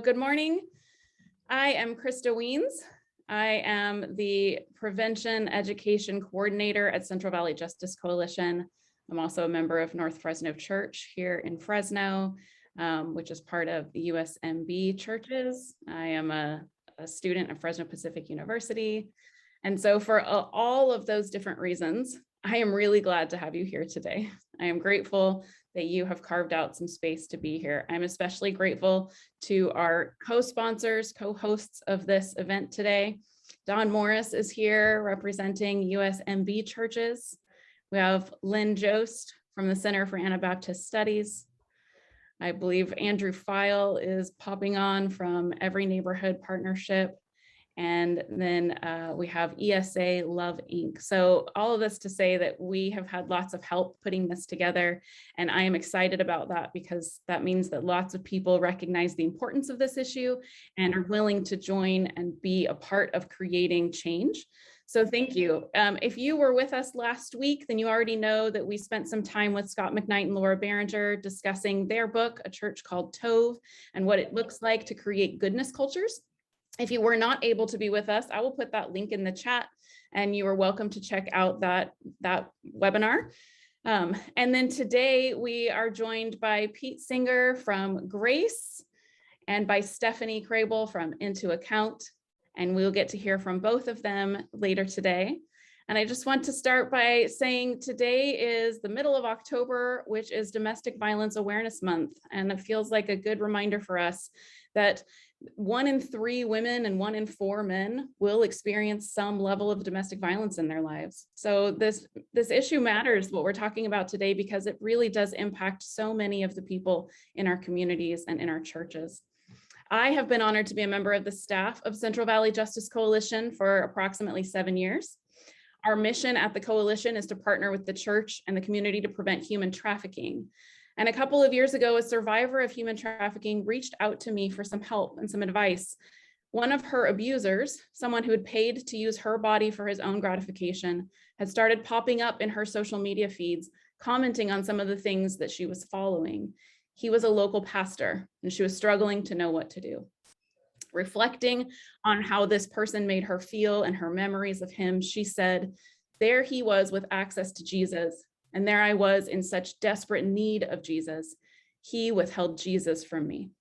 Good morning. I am Krista Weens. I am the Prevention Education Coordinator at Central Valley Justice Coalition. I'm also a member of North Fresno Church here in Fresno, which is part of the USMB churches. I am a student at Fresno Pacific University. And so for all of those different reasons, I am really glad to have you here today. I am grateful that you have carved out some space to be here. I'm especially grateful to our co-sponsors, co-hosts of this event today. Don Morris is here representing USMB churches. We have Lynn Jost from the Center for Anabaptist Studies. I believe Andrew File is popping on from Every Neighborhood Partnership. And then we have ESA Love Inc. So all of this to say that we have had lots of help putting this together. And I am excited about that because that means that lots of people recognize the importance of this issue and are willing to join and be a part of creating change. So thank you. If you were with us last week, then you already know that we spent some time with Scott McKnight and Laura Barringer discussing their book, A Church Called Tove, and what it looks like to create goodness cultures. If you were not able to be with us, I will put that link in the chat and you are welcome to check out that webinar. And then today we are joined by Pete Singer from Grace and by Stephanie Crable from Into Account. And we'll get to hear from both of them later today. And I just want to start by saying today is the middle of October, which is Domestic Violence Awareness Month. And it feels like a good reminder for us that 1 in 3 women and 1 in 4 men will experience some level of domestic violence in their lives. So this issue matters, what we're talking about today, because it really does impact so many of the people in our communities and in our churches. I have been honored to be a member of the staff of Central Valley Justice Coalition for approximately 7 years. Our mission at the coalition is to partner with the church and the community to prevent human trafficking. And a couple of years ago, a survivor of human trafficking reached out to me for some help and some advice. One of her abusers, someone who had paid to use her body for his own gratification, had started popping up in her social media feeds, commenting on some of the things that she was following. He was a local pastor, and she was struggling to know what to do. Reflecting on how this person made her feel and her memories of him, she said, there he was with access to Jesus. And there I was in such desperate need of Jesus. He withheld Jesus from me.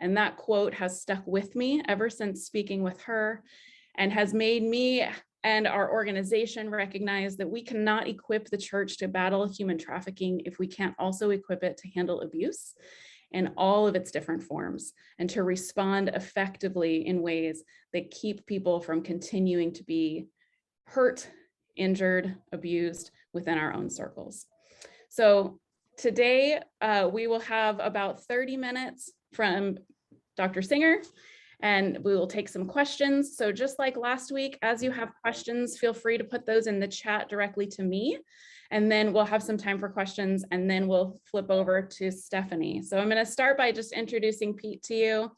And that quote has stuck with me ever since speaking with her and has made me and our organization recognize that we cannot equip the church to battle human trafficking if we can't also equip it to handle abuse in all of its different forms and to respond effectively in ways that keep people from continuing to be hurt, injured, abused within our own circles. So today we will have about 30 minutes from Dr. Singer, and we will take some questions. So just like last week, as you have questions, feel free to put those in the chat directly to me, and then we'll have some time for questions, and then we'll flip over to Stephanie. So I'm going to start by just introducing Pete to you.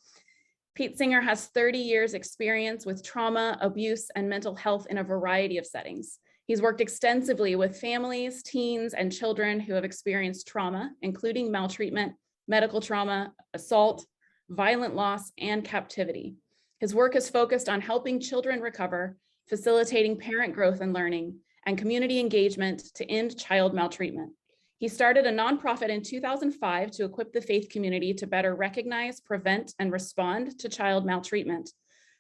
Pete Singer has 30 years experience with trauma, abuse, and mental health in a variety of settings. He's worked extensively with families, teens, and children who have experienced trauma, including maltreatment, medical trauma, assault, violent loss, and captivity. His work is focused on helping children recover, facilitating parent growth and learning, and community engagement to end child maltreatment. He started a nonprofit in 2005 to equip the faith community to better recognize, prevent, and respond to child maltreatment.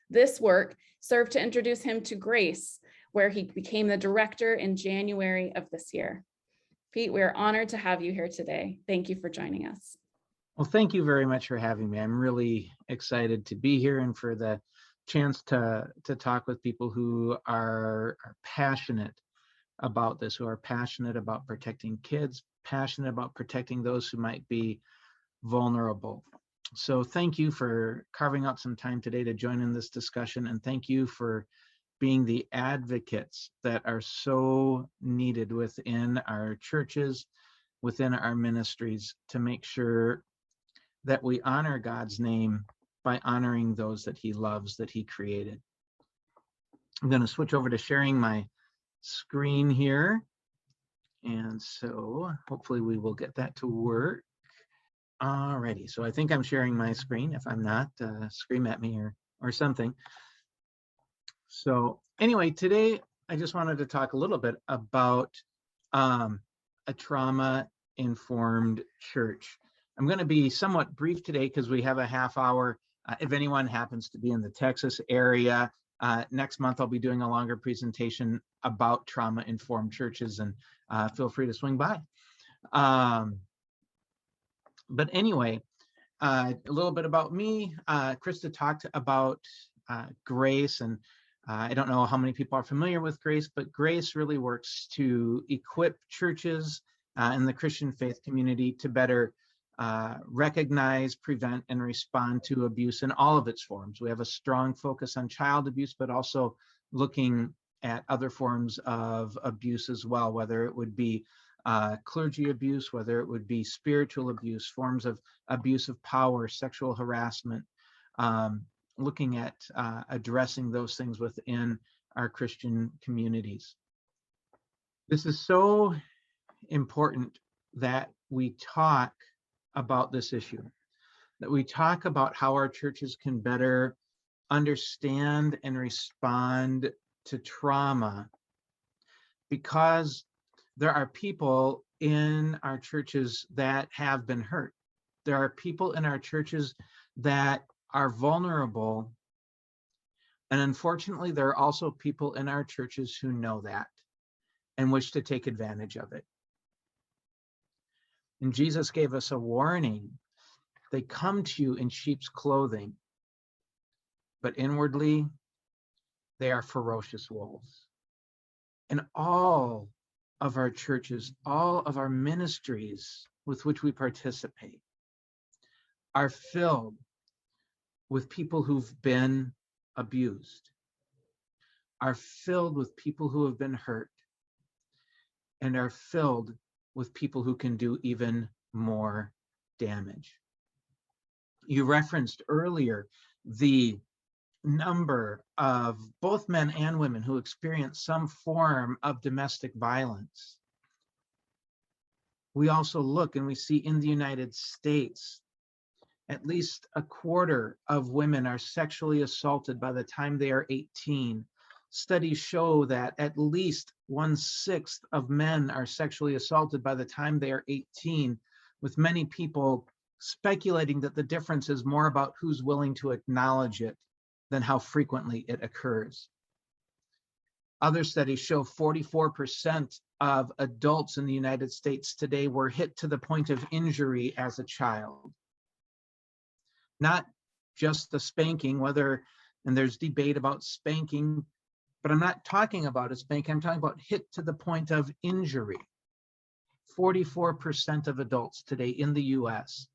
This work served to introduce him to Grace, where he became the director in January of this year. Pete, we are honored to have you here today. Thank you for joining us. Well, thank you very much for having me. I'm really excited to be here and for the chance to talk with people who are passionate about this, who are passionate about protecting kids, passionate about protecting those who might be vulnerable. So thank you for carving out some time today to join in this discussion, and thank you for being the advocates that are so needed within our churches, within our ministries, to make sure that we honor God's name by honoring those that he loves, that he created. I'm going to switch over to sharing my screen here. And so hopefully we will get that to work. Alrighty, so I think I'm sharing my screen. If I'm not, scream at me or something. So anyway, today I just wanted to talk a little bit about a trauma-informed church. I'm going to be somewhat brief today because we have a half hour. If anyone happens to be in the Texas area, next month I'll be doing a longer presentation about trauma-informed churches, and feel free to swing by. But anyway, a little bit about me. Krista talked about grace, and I don't know how many people are familiar with grace, but grace really works to equip churches and the Christian faith community to better recognize, prevent, and respond to abuse in all of its forms. We have a strong focus on child abuse, but also looking at other forms of abuse as well, whether it would be clergy abuse, whether it would be spiritual abuse, forms of abuse of power, sexual harassment, looking at addressing those things within our Christian communities. This is so important that we talk about this issue, that we talk about how our churches can better understand and respond to trauma, because there are people in our churches that have been hurt. There are people in our churches that are vulnerable. And unfortunately, there are also people in our churches who know that and wish to take advantage of it. And Jesus gave us a warning. They come to you in sheep's clothing, but inwardly, they are ferocious wolves. And all of our churches, all of our ministries with which we participate are filled with people who've been abused, are filled with people who have been hurt, and are filled with people who can do even more damage. You referenced earlier the number of both men and women who experience some form of domestic violence. We also look and we see in the United States, at least a quarter of women are sexually assaulted by the time they are 18. Studies show that at least 1/6 of men are sexually assaulted by the time they are 18, with many people speculating that the difference is more about who's willing to acknowledge it than how frequently it occurs. Other studies show 44% of adults in the United States today were hit to the point of injury as a child. Not just the spanking, and there's debate about spanking, but I'm not talking about a spanking, I'm talking about hit to the point of injury. 44% of adults today in the US.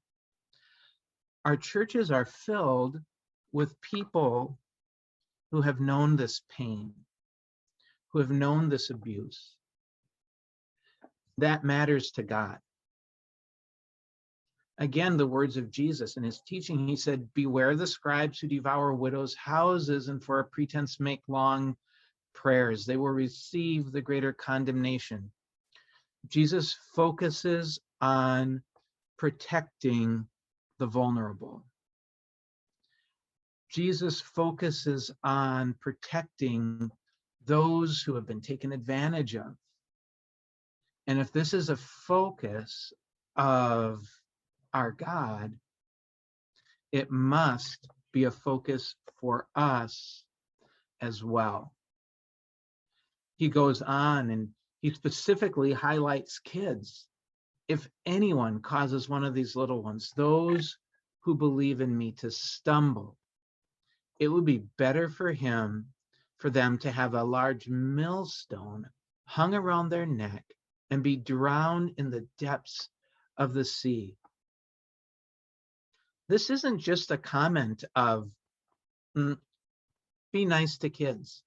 Our churches are filled with people who have known this pain, who have known this abuse. That matters to God. Again, the words of Jesus in his teaching, he said, "Beware the scribes who devour widows' houses and for a pretense make long prayers. They will receive the greater condemnation." Jesus focuses on protecting the vulnerable. Jesus focuses on protecting those who have been taken advantage of. And if this is a focus of our God, it must be a focus for us as well. He goes on and he specifically highlights kids. If anyone causes one of these little ones, those who believe in me, to stumble, it would be better for them to have a large millstone hung around their neck and be drowned in the depths of the sea. This isn't just a comment of be nice to kids.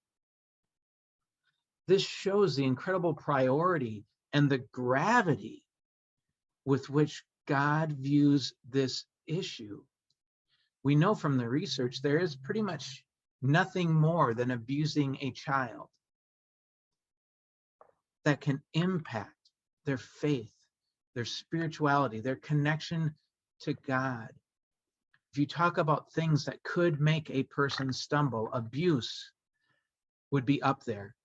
This shows the incredible priority and the gravity with which God views this issue. We know from the research there is pretty much nothing more than abusing a child that can impact their faith, their spirituality, their connection to God, if you talk about things that could make a person stumble, abuse would be up there.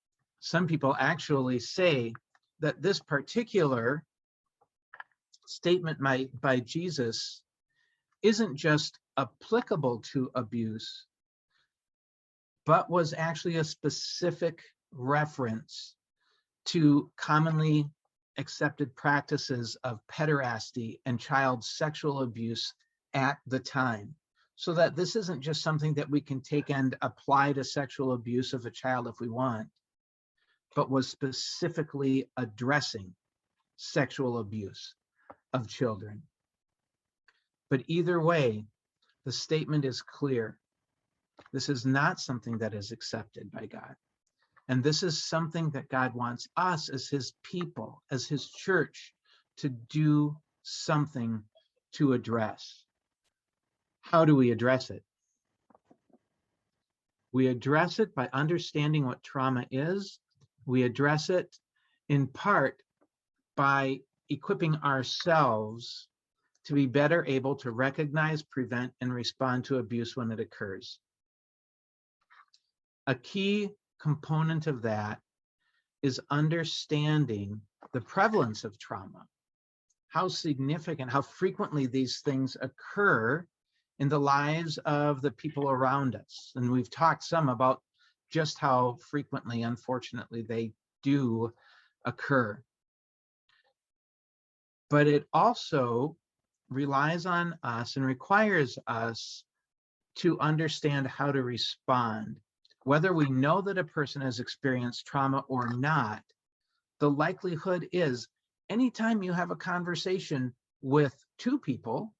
Some people actually say that this particular statement by Jesus isn't just applicable to abuse, but was actually a specific reference to commonly accepted practices of pederasty and child sexual abuse at the time. So that this isn't just something that we can take and apply to sexual abuse of a child if we want, but was specifically addressing sexual abuse of children. But either way, the statement is clear. This is not something that is accepted by God. And this is something that God wants us as his people, as his church, to do something to address. How do we address it? We address it by understanding what trauma is. We address it in part by equipping ourselves to be better able to recognize, prevent, and respond to abuse when it occurs. A key component of that is understanding the prevalence of trauma, how significant, how frequently these things occur in the lives of the people around us. And we've talked some about just how frequently, unfortunately, they do occur. But it also relies on us and requires us to understand how to respond. Whether we know that a person has experienced trauma or not, the likelihood is anytime you have a conversation with two people,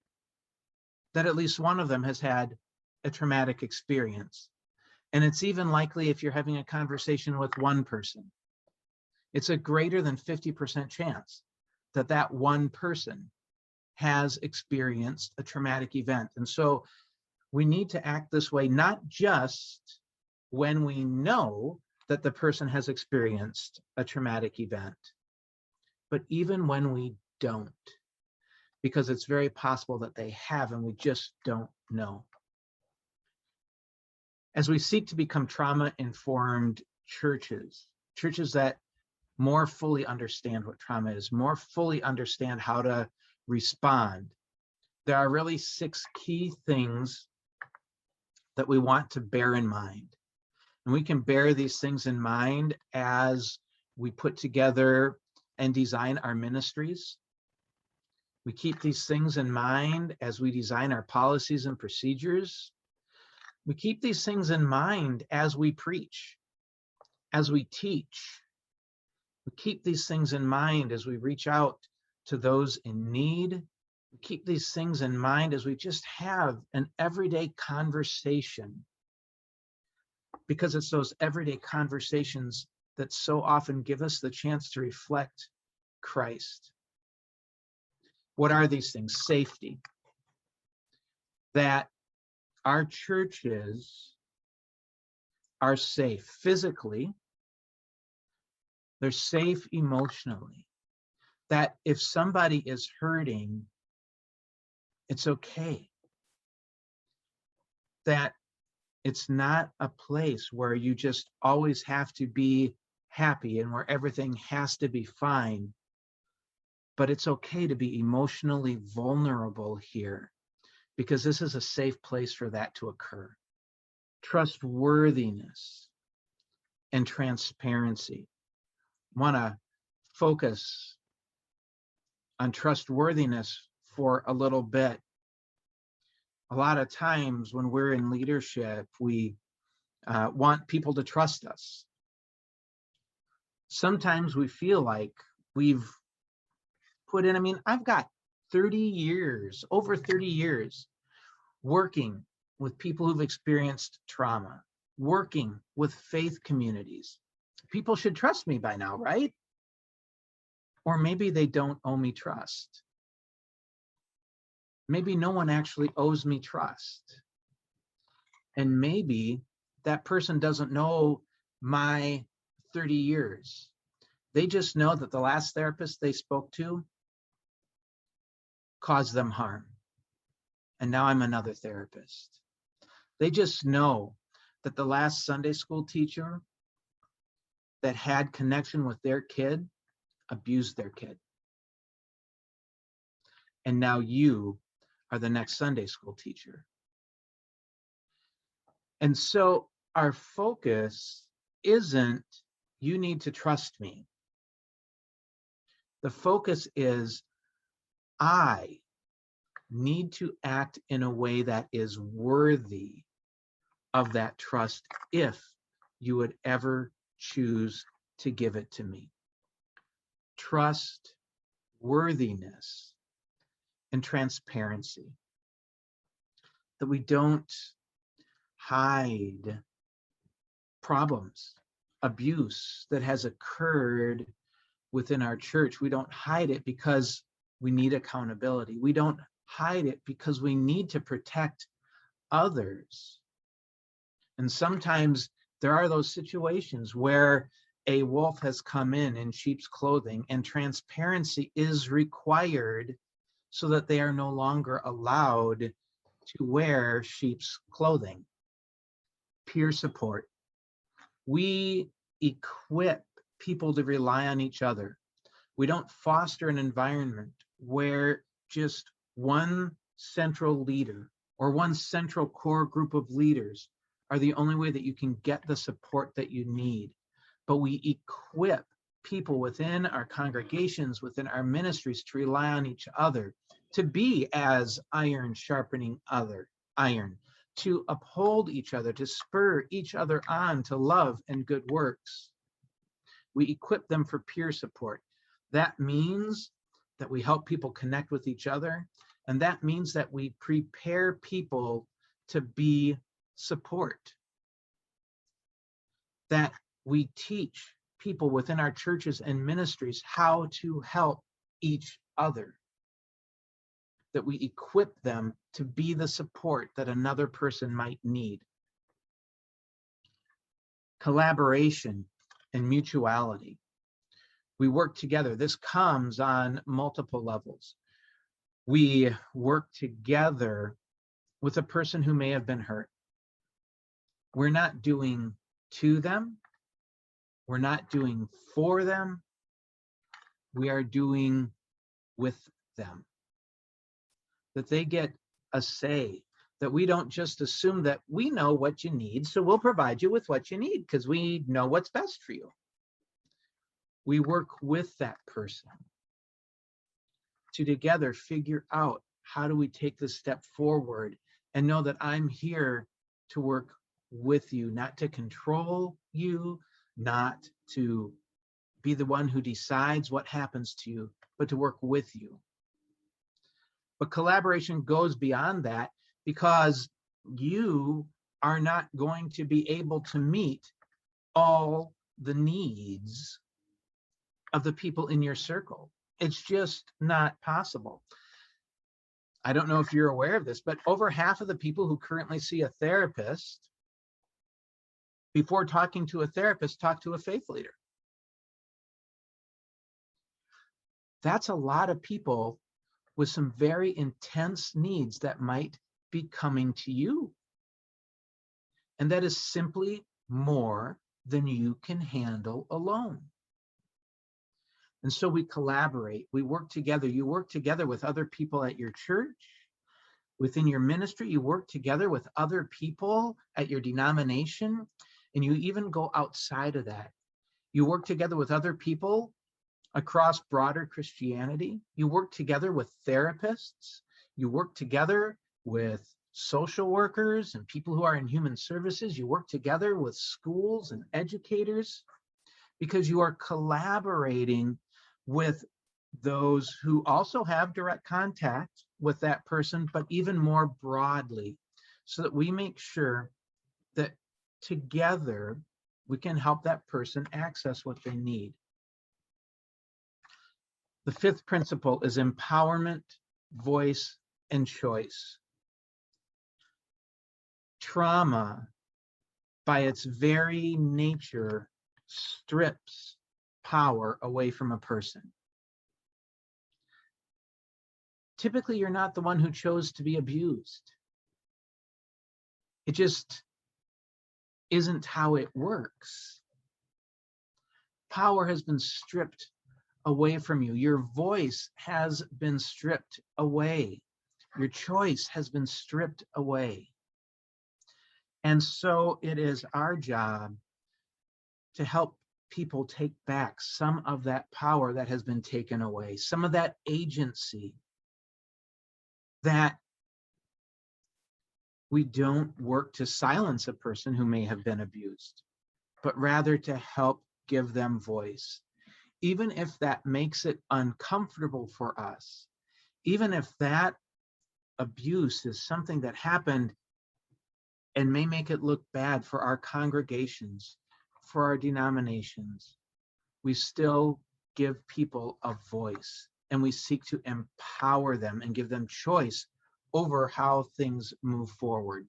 that at least one of them has had a traumatic experience. And it's even likely if you're having a conversation with one person, it's a greater than 50% chance that that one person has experienced a traumatic event. And so we need to act this way, not just when we know that the person has experienced a traumatic event, but even when we don't, because it's very possible that they have and we just don't know. As we seek to become trauma-informed churches that more fully understand what trauma is, more fully understand how to respond, there are really 6 key things that we want to bear in mind. And we can bear these things in mind as we put together and design our ministries. We keep these things in mind as we design our policies and procedures. We keep these things in mind as we preach, as we teach. We keep these things in mind as we reach out to those in need. We keep these things in mind as we just have an everyday conversation, because it's those everyday conversations that so often give us the chance to reflect Christ. What are these things? Safety. That our churches are safe physically, they're safe emotionally. That if somebody is hurting, it's okay. That it's not a place where you just always have to be happy and where everything has to be fine. But it's okay to be emotionally vulnerable here, because this is a safe place for that to occur. Trustworthiness and transparency. I want to focus on trustworthiness for a little bit. A lot of times when we're in leadership, we want people to trust us. Sometimes we feel like we've put in, I've got over 30 years working with people who've experienced trauma, working with faith communities. People should trust me by now, right? Or maybe they don't owe me trust. Maybe no one actually owes me trust. And maybe that person doesn't know my 30 years. They just know that the last therapist they spoke to caused them harm. and now I'm another therapist. They just know that the last Sunday school teacher that had connection with their kid abused their kid. And now you are the next Sunday school teacher. And so our focus isn't, you need to trust me. The focus is, I need to act in a way that is worthy of that trust if you would ever choose to give it to me. Trust, worthiness, and transparency. That we don't hide problems, abuse that has occurred within our church. We don't hide it because we need accountability. We don't hide it because we need to protect others. And sometimes there are those situations where a wolf has come in sheep's clothing, and transparency is required so that they are no longer allowed to wear sheep's clothing. Peer support. We equip people to rely on each other. We don't foster an environment where just one central leader or one central core group of leaders are the only way that you can get the support that you need. But we equip people within our congregations, within our ministries, to rely on each other, to be as iron sharpening iron, to uphold each other, to spur each other on to love and good works. We equip them for peer support. That means that we help people connect with each other, and that means that we prepare people to be support. That we teach people within our churches and ministries how to help each other. That we equip them to be the support that another person might need. Collaboration and mutuality. We work together. This comes on multiple levels. We work together with a person who may have been hurt. We're not doing to them. We're not doing for them. We are doing with them. That they get a say, that we don't just assume that we know what you need, so we'll provide you with what you need because we know what's best for you. We work with that person to together figure out, how do we take this step forward, and know that I'm here to work with you, not to control you, not to be the one who decides what happens to you, but to work with you. But collaboration goes beyond that, because you are not going to be able to meet all the needs of the people in your circle. It's just not possible. I don't know if you're aware of this, but over half of the people who currently see a therapist, before talking to a therapist, talk to a faith leader. That's a lot of people with some very intense needs that might be coming to you. And that is simply more than you can handle alone. And so we collaborate, we work together. You work together with other people at your church, within your ministry, you work together with other people at your denomination, and you even go outside of that. You work together with other people across broader Christianity. You work together with therapists. You work together with social workers and people who are in human services. You work together with schools and educators, because you are collaborating with those who also have direct contact with that person, but even more broadly, so that we make sure that together we can help that person access what they need. The fifth principle is empowerment, voice, and choice. Trauma, by its very nature, strips power away from a person. typically you're not the one who chose to be abused. It just isn't how it works. Power has been stripped away from you. Your voice has been stripped away. Your choice has been stripped away. And so it is our job to help people take back some of that power that has been taken away, some of that agency, that we don't work to silence a person who may have been abused, but rather to help give them voice. Even if that makes it uncomfortable for us, even if that abuse is something that happened and may make it look bad for our congregations, for our denominations, we still give people a voice, and we seek to empower them and give them choice over how things move forward.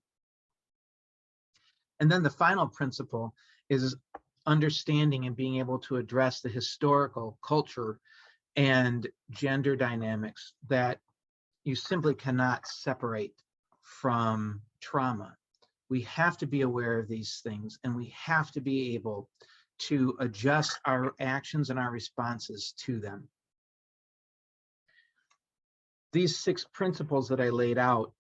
And then the final principle is understanding and being able to address the historical, culture, and gender dynamics that you simply cannot separate from trauma. We have to be aware of these things, and we have to be able to adjust our actions and our responses to them. These 6 principles that I laid out,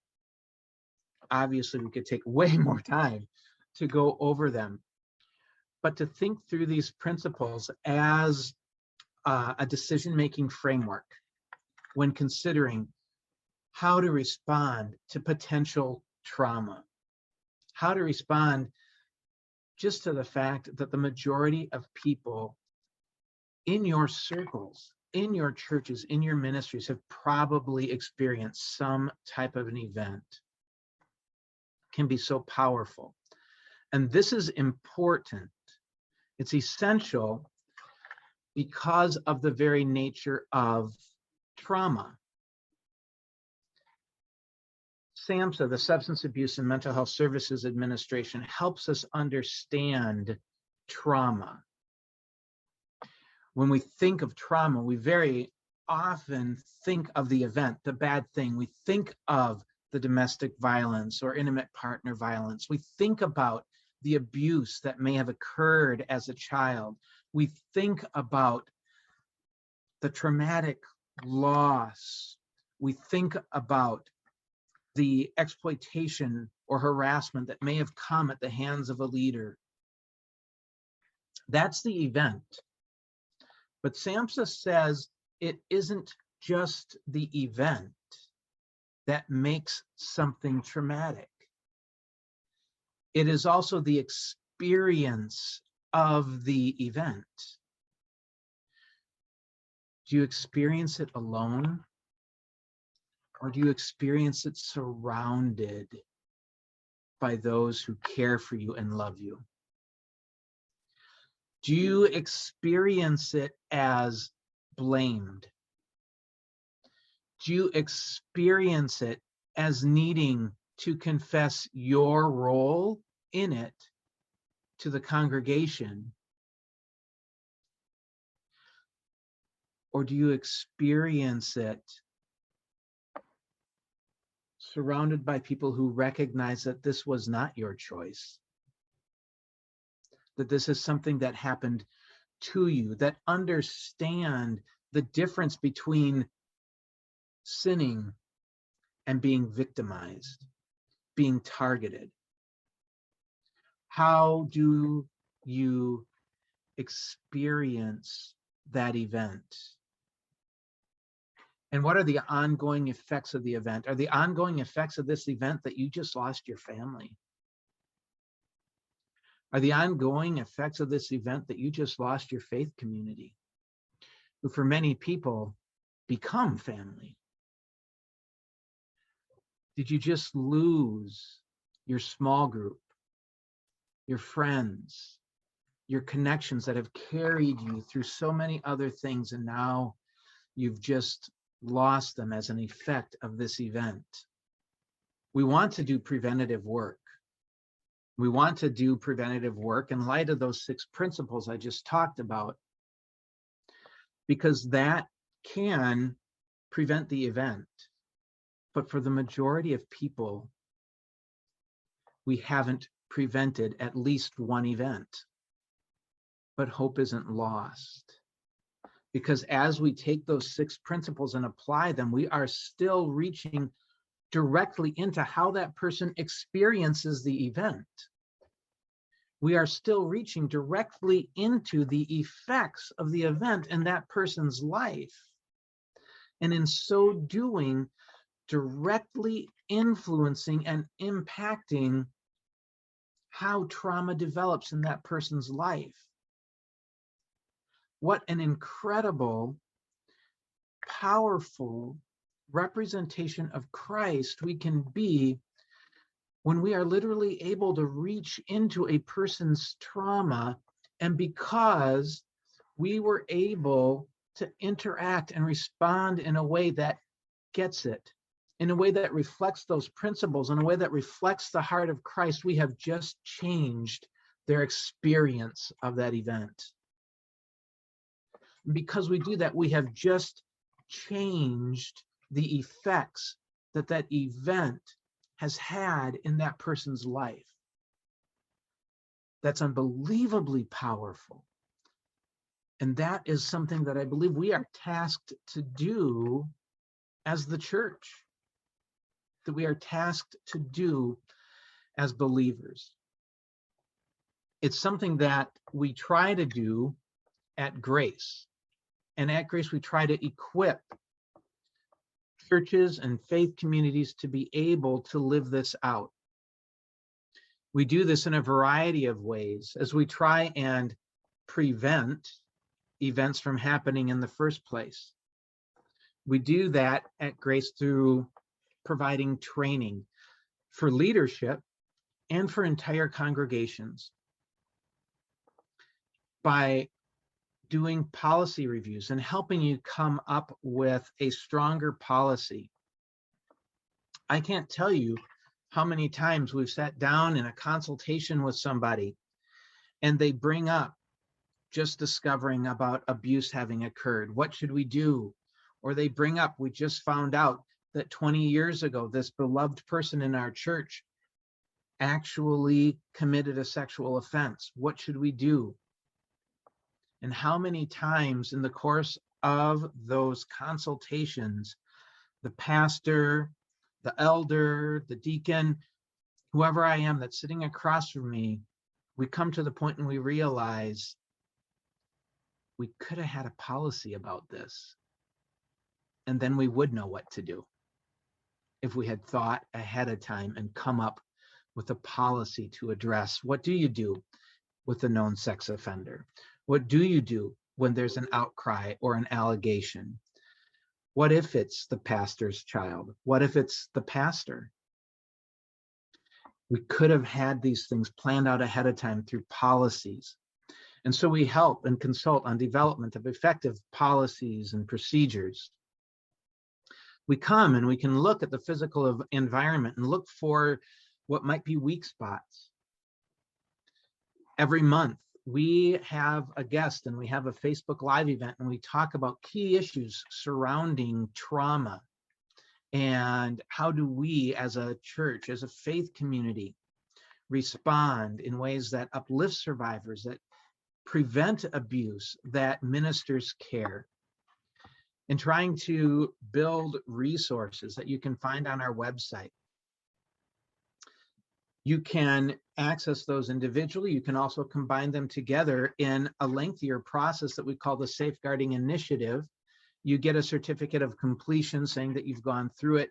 obviously we could take way more time to go over them, but to think through these principles as a decision-making framework when considering how to respond to potential trauma, how to respond just to the fact that the majority of people in your circles, in your churches, in your ministries have probably experienced some type of an event, can be so powerful. And this is important. It's essential because of the very nature of trauma. SAMHSA, the Substance Abuse and Mental Health Services Administration, helps us understand trauma. When we think of trauma, we very often think of the event, the bad thing. We think of the domestic violence or intimate partner violence. We think about the abuse that may have occurred as a child. We think about the traumatic loss. We think about the exploitation or harassment that may have come at the hands of a leader. That's the event. But SAMHSA says it isn't just the event that makes something traumatic. It is also the experience of the event. Do you experience it alone? Or do you experience it surrounded by those who care for you and love you? Do you experience it as blamed? Do you experience it as needing to confess your role in it to the congregation? Or do you experience it surrounded by people who recognize that this was not your choice, that this is something that happened to you, that understand the difference between sinning and being victimized, being targeted? How do you experience that event? And what are the ongoing effects of the event? Are the ongoing effects of this event that you just lost your family? Are the ongoing effects of this event that you just lost your faith community, who for many people become family? Did you just lose your small group, your friends, your connections that have carried you through so many other things, and now you've just lost them as an effect of this event? We want to do preventative work. We want to do preventative work in light of those 6 principles I just talked about, because that can prevent the event. But for the majority of people, we haven't prevented at least one event. But hope isn't lost. Because as we take those 6 principles and apply them, we are still reaching directly into how that person experiences the event. We are still reaching directly into the effects of the event in that person's life. And in so doing, directly influencing and impacting how trauma develops in that person's life. What an incredible, powerful representation of Christ we can be when we are literally able to reach into a person's trauma, and because we were able to interact and respond in a way that gets it, in a way that reflects those principles, in a way that reflects the heart of Christ, we have just changed their experience of that event. Because we do that, we have just changed the effects that that event has had in that person's life. That's unbelievably powerful. And that is something that I believe we are tasked to do as the church, that we are tasked to do as believers. It's something that we try to do at Grace. And at Grace, we try to equip churches and faith communities to be able to live this out. We do this in a variety of ways as we try and prevent events from happening in the first place. We do that at Grace through providing training for leadership and for entire congregations, by doing policy reviews and helping you come up with a stronger policy. I can't tell you how many times we've sat down in a consultation with somebody and they bring up just discovering about abuse having occurred. What should we do? Or they bring up, we just found out that 20 years ago, this beloved person in our church actually committed a sexual offense. What should we do? And how many times in the course of those consultations, the pastor, the elder, the deacon, whoever I am that's sitting across from me, we come to the point and we realize we could have had a policy about this. And then we would know what to do if we had thought ahead of time and come up with a policy to address. What do you do with a known sex offender? What do you do when there's an outcry or an allegation? What if it's the pastor's child? What if it's the pastor? We could have had these things planned out ahead of time through policies. And so we help and consult on development of effective policies and procedures. We come and we can look at the physical environment and look for what might be weak spots. Every month, we have a guest and we have a Facebook Live event and we talk about key issues surrounding trauma and how do we as a church, as a faith community, respond in ways that uplift survivors, that prevent abuse, that ministers care. And trying to build resources that you can find on our website. You can access those individually. You can also combine them together in a lengthier process that we call the Safeguarding Initiative. You get a certificate of completion saying that you've gone through it,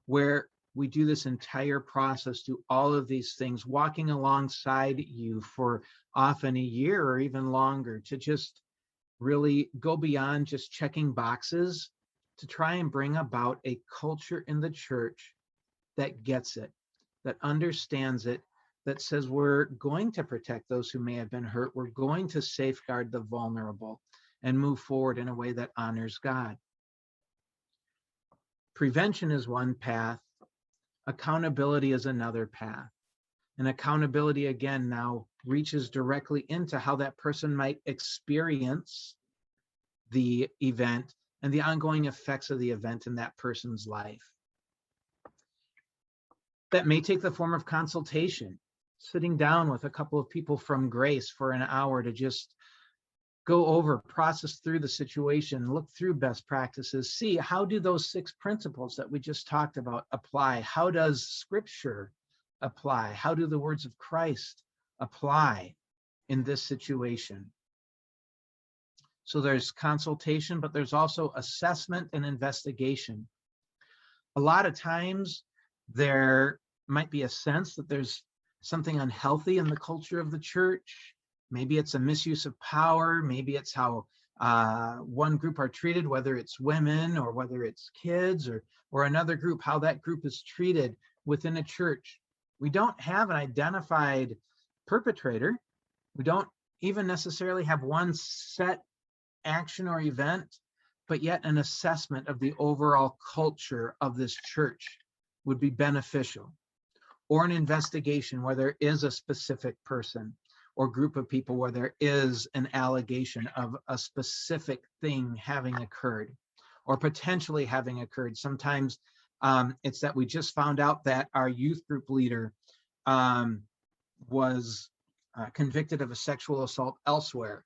where we do this entire process, do all of these things, walking alongside you for often a year or even longer, to just really go beyond just checking boxes, to try and bring about a culture in the church that gets it, that understands it, that says we're going to protect those who may have been hurt, we're going to safeguard the vulnerable and move forward in a way that honors God. Prevention is one path, accountability is another path. And accountability, again, now reaches directly into how that person might experience the event and the ongoing effects of the event in that person's life. That may take the form of consultation, sitting down with a couple of people from Grace for an hour to just go over, process through the situation, look through best practices, see how do those 6 principles that we just talked about apply? How does Scripture apply? How do the words of Christ apply in this situation? So there's consultation, but there's also assessment and investigation. A lot of times there might be a sense that there's something unhealthy in the culture of the church. Maybe it's a misuse of power. Maybe it's how one group are treated, whether it's women or whether it's kids, or another group, how that group is treated within a church. We don't have an identified perpetrator. We don't even necessarily have one set action or event, but yet an assessment of the overall culture of this church would be beneficial. Or an investigation where there is a specific person or group of people where there is an allegation of a specific thing having occurred or potentially having occurred. Sometimes it's that we just found out that our youth group leader was convicted of a sexual assault elsewhere.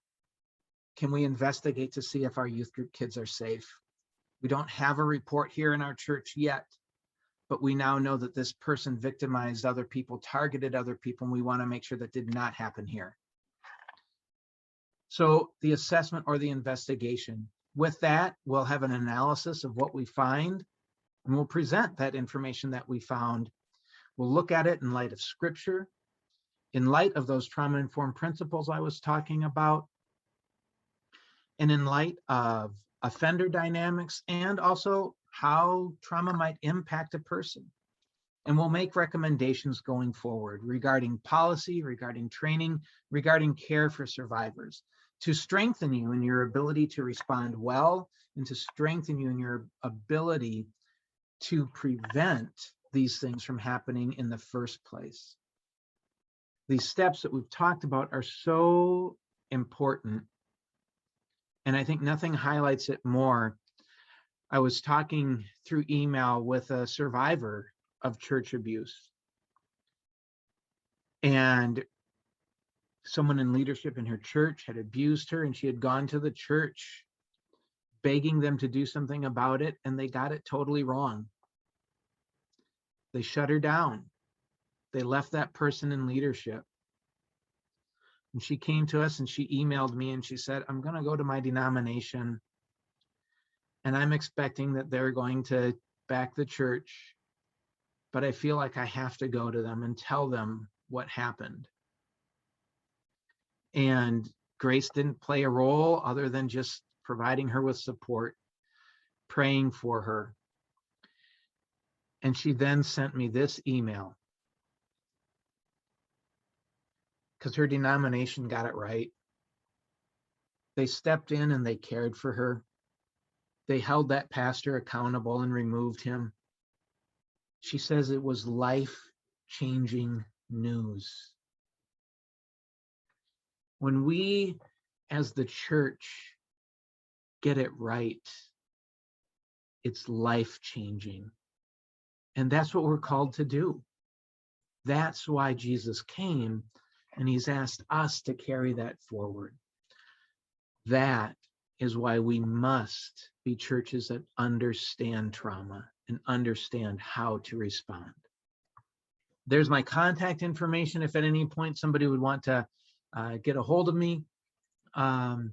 Can we investigate to see if our youth group kids are safe? We don't have a report here in our church yet, but we now know that this person victimized other people, targeted other people, and we want to make sure that did not happen here. So the assessment or the investigation. With that, we'll have an analysis of what we find, and we'll present that information that we found. We'll look at it in light of Scripture, in light of those trauma-informed principles I was talking about, and in light of offender dynamics, and also how trauma might impact a person. And we'll make recommendations going forward regarding policy, regarding training, regarding care for survivors, to strengthen you in your ability to respond well, and to strengthen you in your ability to prevent these things from happening in the first place. These steps that we've talked about are so important, and I think nothing highlights it more. I was talking through email with a survivor of church abuse, and someone in leadership in her church had abused her, and she had gone to the church begging them to do something about it, and they got it totally wrong. They shut her down. They left that person in leadership. And she came to us and she emailed me and she said, I'm going to go to my denomination and I'm expecting that they're going to back the church, but I feel like I have to go to them and tell them what happened. And Grace didn't play a role other than just providing her with support, praying for her. And she then sent me this email, because her denomination got it right. They stepped in and they cared for her. They held that pastor accountable and removed him. She says it was life-changing news. When we, as the church, get it right, it's life-changing. And that's what we're called to do. That's why Jesus came, and he's asked us to carry that forward. That is why we must be churches that understand trauma and understand how to respond. There's my contact information if at any point somebody would want to get a hold of me. And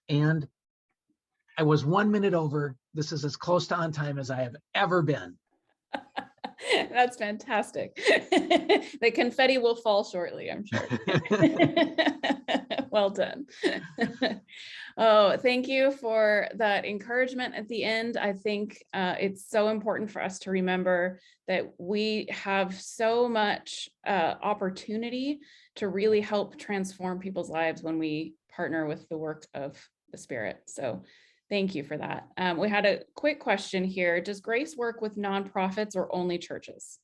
I was 1 minute over. This is as close to on time as I have ever been. That's fantastic. The confetti will fall shortly, I'm sure. Well done. Oh, thank you for that encouragement at the end. I think it's so important for us to remember that we have so much opportunity to really help transform people's lives when we partner with the work of the Spirit. So thank you for that. We had a quick question here. Does Grace work with nonprofits or only churches?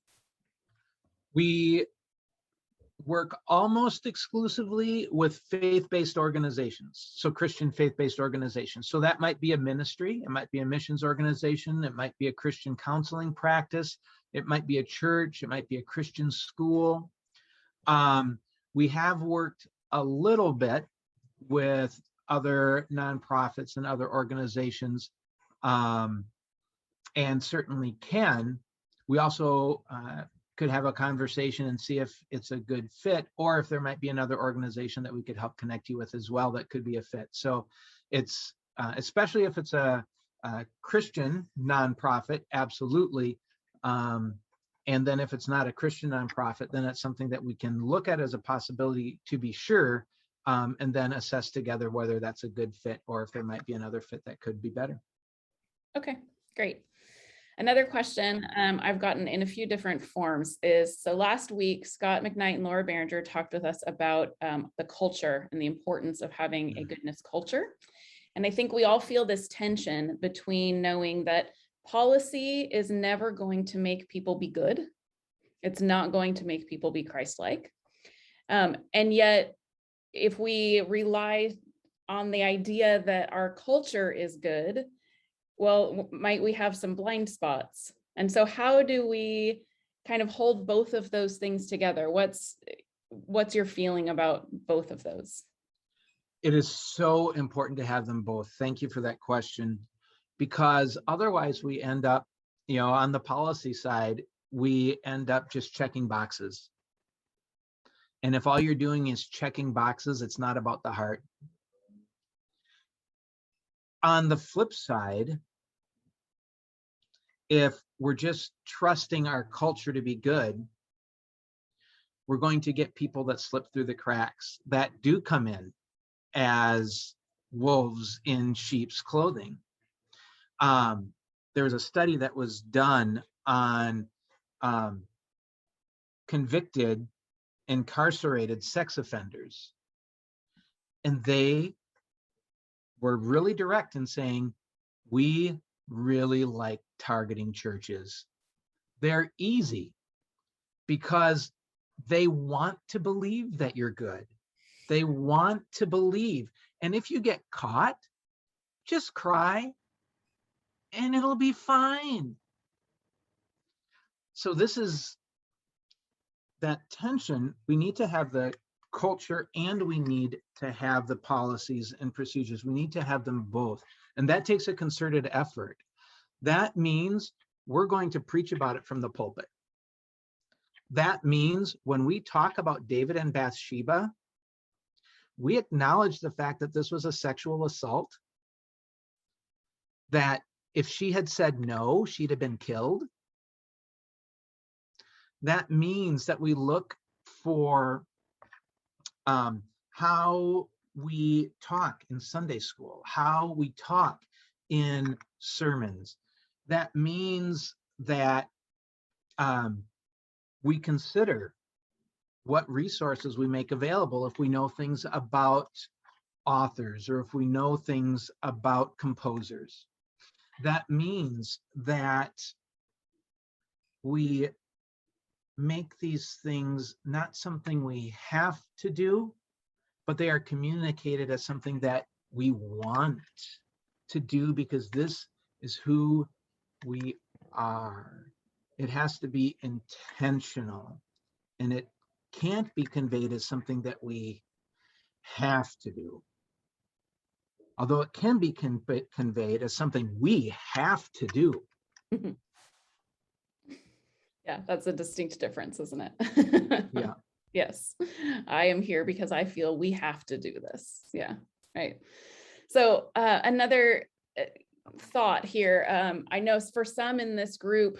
We work almost exclusively with faith-based organizations, so Christian faith-based organizations. So that might be a ministry, it might be a missions organization, it might be a Christian counseling practice, It might be a church, it might be a Christian school. We have worked a little bit with other nonprofits and other organizations, and certainly can. We also could have a conversation and see if it's a good fit, or if there might be another organization that we could help connect you with as well that could be a fit. So it's especially if it's a Christian nonprofit, absolutely. And then if it's not a Christian nonprofit, then it's something that we can look at as a possibility to be sure, and then assess together whether that's a good fit or if there might be another fit that could be better. Okay, great. Another question I've gotten in a few different forms is, so last week, Scott McKnight and Laura Behringer talked with us about the culture and the importance of having a goodness culture. And I think we all feel this tension between knowing that policy is never going to make people be good. It's not going to make people be Christ-like. And yet, if we rely on the idea that our culture is good, well, might we have some blind spots? And so how do we kind of hold both of those things together? What's your feeling about both of those? It is so important to have them both. Thank you for that question, because otherwise we end up, on the policy side, we end up just checking boxes. And if all you're doing is checking boxes, it's not about the heart. On the flip side, if we're just trusting our culture to be good, we're going to get people that slip through the cracks, that do come in as wolves in sheep's clothing. There was a study that was done on convicted, incarcerated sex offenders, and they were really direct in saying, we really like targeting churches. They're easy because they want to believe that you're good. They want to believe. And if you get caught, just cry and it'll be fine. So this is that tension. We need to have the culture and we need to have the policies and procedures. We need to have them both. And that takes a concerted effort. That means we're going to preach about it from the pulpit. That means when we talk about David and Bathsheba, we acknowledge the fact that this was a sexual assault, that if she had said no, she'd have been killed. That means that we look for how we talk in Sunday school, how we talk in sermons. That means that we consider what resources we make available if we know things about authors or if we know things about composers. That means that we make these things not something we have to do, but they are communicated as something that we want to do because this is who we are. It has to be intentional, and it can't be conveyed as something that we have to do. Although it can be conveyed as something we have to do. Yeah, that's a distinct difference, isn't it? Yeah. Yes, I am here because I feel we have to do this. Yeah, right. So another thought here. I know for some in this group,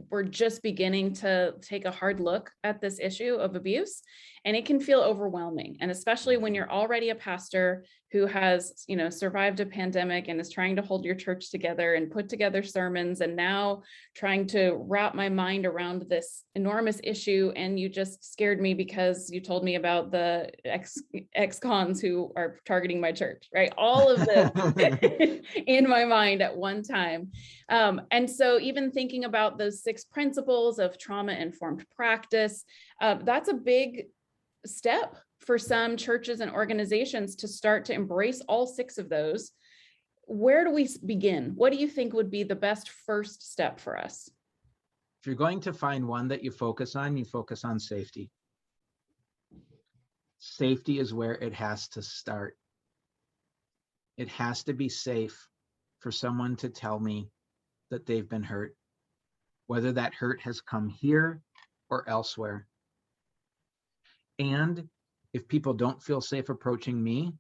we're just beginning to take a hard look at this issue of abuse, and it can feel overwhelming. And especially when you're already a pastor who has, survived a pandemic and is trying to hold your church together and put together sermons, and now trying to wrap my mind around this enormous issue. And you just scared me because you told me about the ex-cons who are targeting my church, right? All of this in my mind at one time. And so even thinking about those 6 principles of trauma-informed practice, that's a big step for some churches and organizations to start to embrace all 6 of those. Where do we begin? What do you think would be the best first step for us? If you're going to find one that you focus on safety. Safety is where it has to start. It has to be safe for someone to tell me that they've been hurt, whether that hurt has come here or elsewhere. And if people don't feel safe approaching me,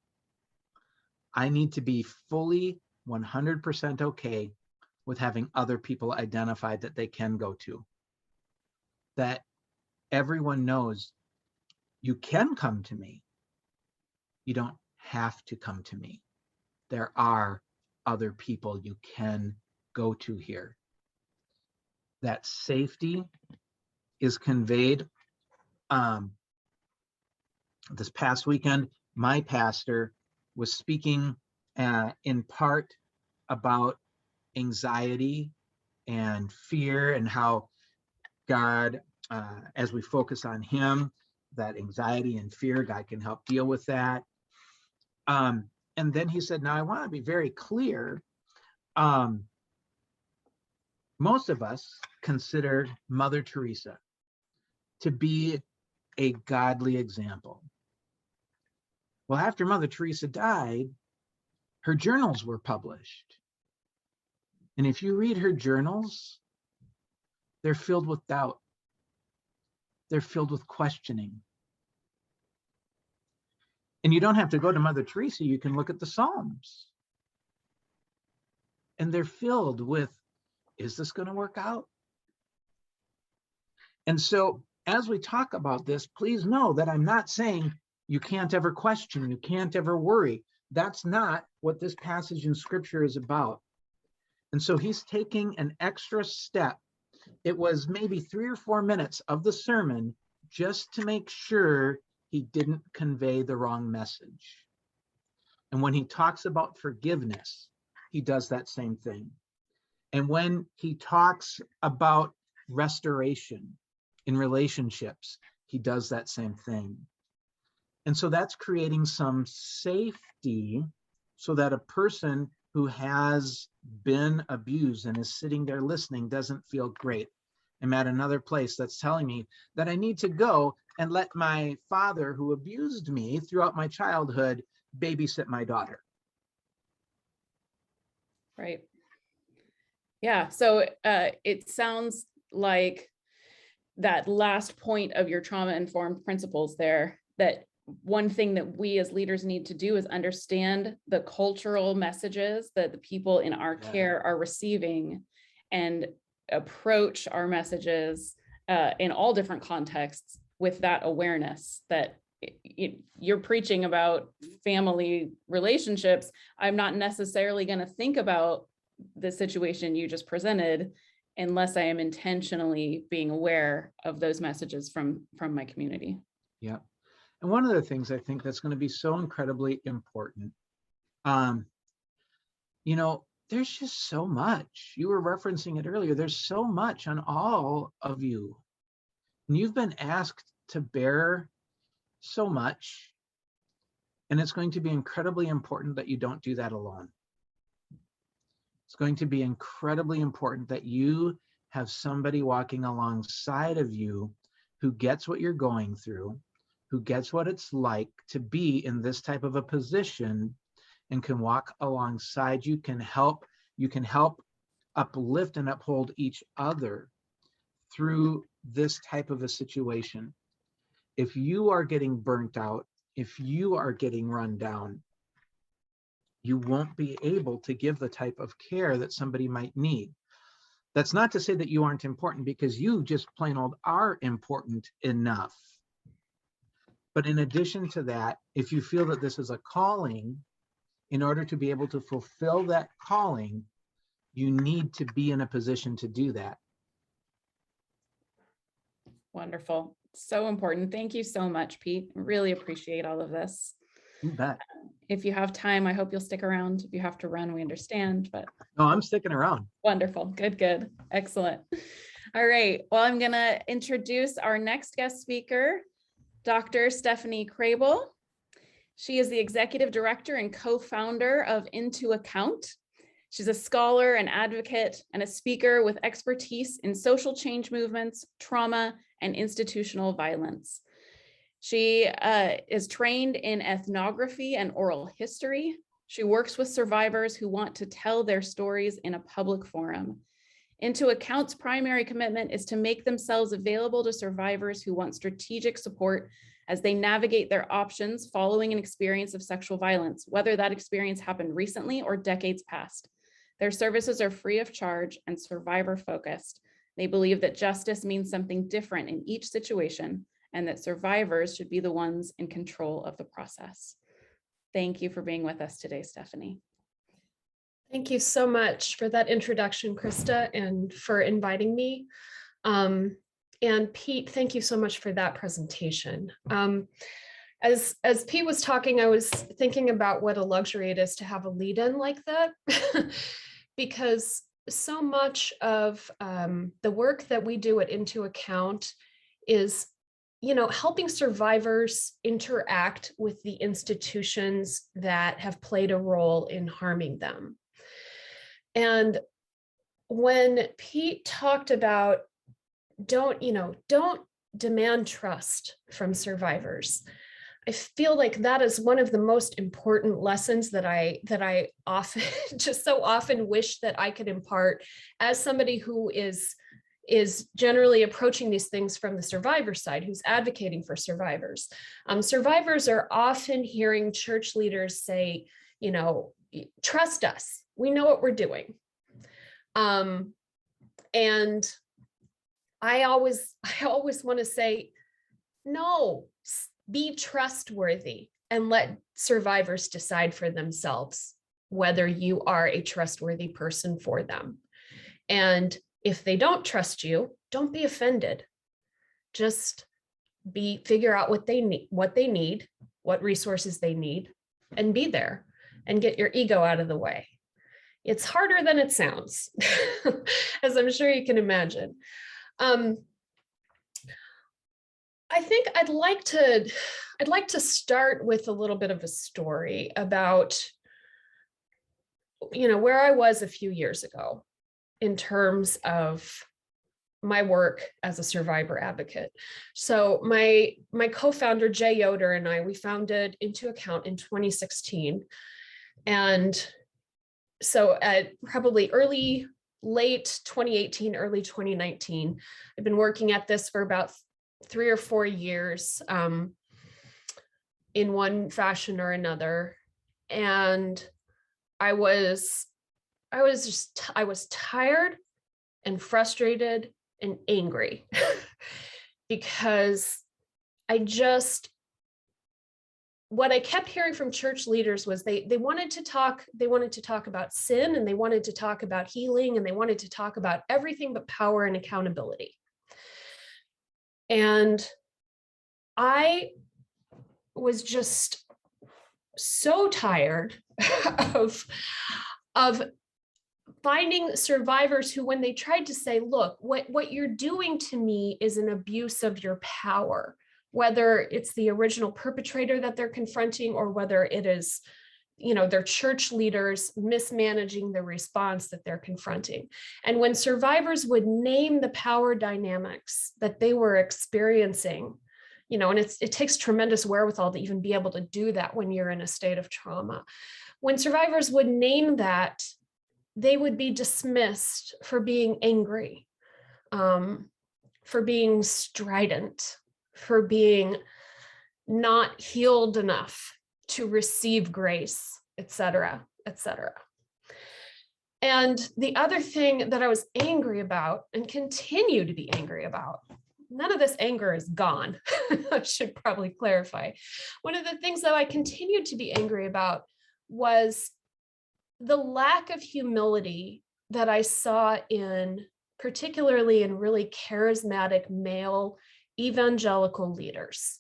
I need to be fully 100% okay with having other people identified that they can go to. That everyone knows you can come to me. You don't have to come to me. There are other people you can go to here. That safety is conveyed. This past weekend, my pastor was speaking in part about anxiety and fear, and how God, as we focus on him, that anxiety and fear, God can help deal with that. And then he said, now I want to be very clear. Most of us consider Mother Teresa to be a godly example. Well, after Mother Teresa died, her journals were published. And if you read her journals, they're filled with doubt. They're filled with questioning. And you don't have to go to Mother Teresa. You can look at the Psalms. And they're filled with, is this going to work out? And so as we talk about this, please know that I'm not saying you can't ever question, you can't ever worry. That's not what this passage in Scripture is about. And so he's taking an extra step. It was maybe 3 or 4 minutes of the sermon just to make sure he didn't convey the wrong message. And when he talks about forgiveness, he does that same thing. And when he talks about restoration in relationships, he does that same thing. And so that's creating some safety so that a person who has been abused and is sitting there listening doesn't feel great. I'm at another place that's telling me that I need to go and let my father, who abused me throughout my childhood, babysit my daughter. Right. Yeah. So it sounds like that last point of your trauma-informed principles there, that one thing that we as leaders need to do is understand the cultural messages that the people in our care are receiving, and approach our messages in all different contexts with that awareness that you're preaching about family relationships. I'm not necessarily going to think about the situation you just presented unless I am intentionally being aware of those messages from my community. Yeah. And one of the things I think that's going to be so incredibly important, there's just so much. You were referencing it earlier. There's so much on all of you. And you've been asked to bear so much. And it's going to be incredibly important that you don't do that alone. It's going to be incredibly important that you have somebody walking alongside of you who gets what you're going through, who gets what it's like to be in this type of a position, and can walk alongside you, can help uplift and uphold each other through this type of a situation. If you are getting burnt out, if you are getting run down, you won't be able to give the type of care that somebody might need. That's not to say that you aren't important, because you just plain old are important enough. But in addition to that, if you feel that this is a calling, in order to be able to fulfill that calling, you need to be in a position to do that. Wonderful. So important. Thank you so much, Pete. Really appreciate all of this. You bet. If you have time, I hope you'll stick around. If you have to run, we understand, but. No, I'm sticking around. Wonderful. Good. Excellent. All right. Well, I'm going to introduce our next guest speaker, Dr. Stephanie Crable. She is the executive director and co-founder of Into Account. She's a scholar, an advocate, and a speaker with expertise in social change movements, trauma, and institutional violence. She is trained in ethnography and oral history. She works with survivors who want to tell their stories in a public forum. Into Account's primary commitment is to make themselves available to survivors who want strategic support as they navigate their options following an experience of sexual violence, whether that experience happened recently or decades past. Their services are free of charge and survivor-focused. They believe that justice means something different in each situation and that survivors should be the ones in control of the process. Thank you for being with us today, Stephanie. Thank you so much for that introduction, Krista, and for inviting me. And Pete, thank you so much for that presentation. As Pete was talking, I was thinking about what a luxury it is to have a lead-in like that, because so much of the work that we do at Into Account is, helping survivors interact with the institutions that have played a role in harming them. And when Pete talked about don't demand trust from survivors, I feel like that is one of the most important lessons that I often just so often wish that I could impart as somebody who is generally approaching these things from the survivor side, who's advocating for survivors. Survivors are often hearing church leaders say, trust us, we know what we're doing. And I always want to say, no, be trustworthy and let survivors decide for themselves whether you are a trustworthy person for them. And if they don't trust you, don't be offended. Just figure out what they need, what resources they need, and be there and get your ego out of the way. It's harder than it sounds, as I'm sure you can imagine. I think I'd like to start with a little bit of a story about, where I was a few years ago in terms of my work as a survivor advocate. So my co-founder, Jay Yoder, and we founded Into Account in 2016. And so at probably late 2018, early 2019, I've been working at this for about 3 or 4 years in one fashion or another. And I was tired and frustrated and angry because what I kept hearing from church leaders was they wanted to talk about sin, and they wanted to talk about healing, and they wanted to talk about everything but power and accountability. And I was just so tired of finding survivors who, when they tried to say, look, what you're doing to me is an abuse of your power, whether it's the original perpetrator that they're confronting or whether it is, their church leaders mismanaging the response that they're confronting. And when survivors would name the power dynamics that they were experiencing, and it takes tremendous wherewithal to even be able to do that when you're in a state of trauma. When survivors would name that, they would be dismissed for being angry, for being strident, for being not healed enough to receive grace, et cetera, et cetera. And the other thing that I was angry about and continue to be angry about, none of this anger is gone, I should probably clarify. One of the things that I continued to be angry about was the lack of humility that I saw particularly in really charismatic male evangelical leaders.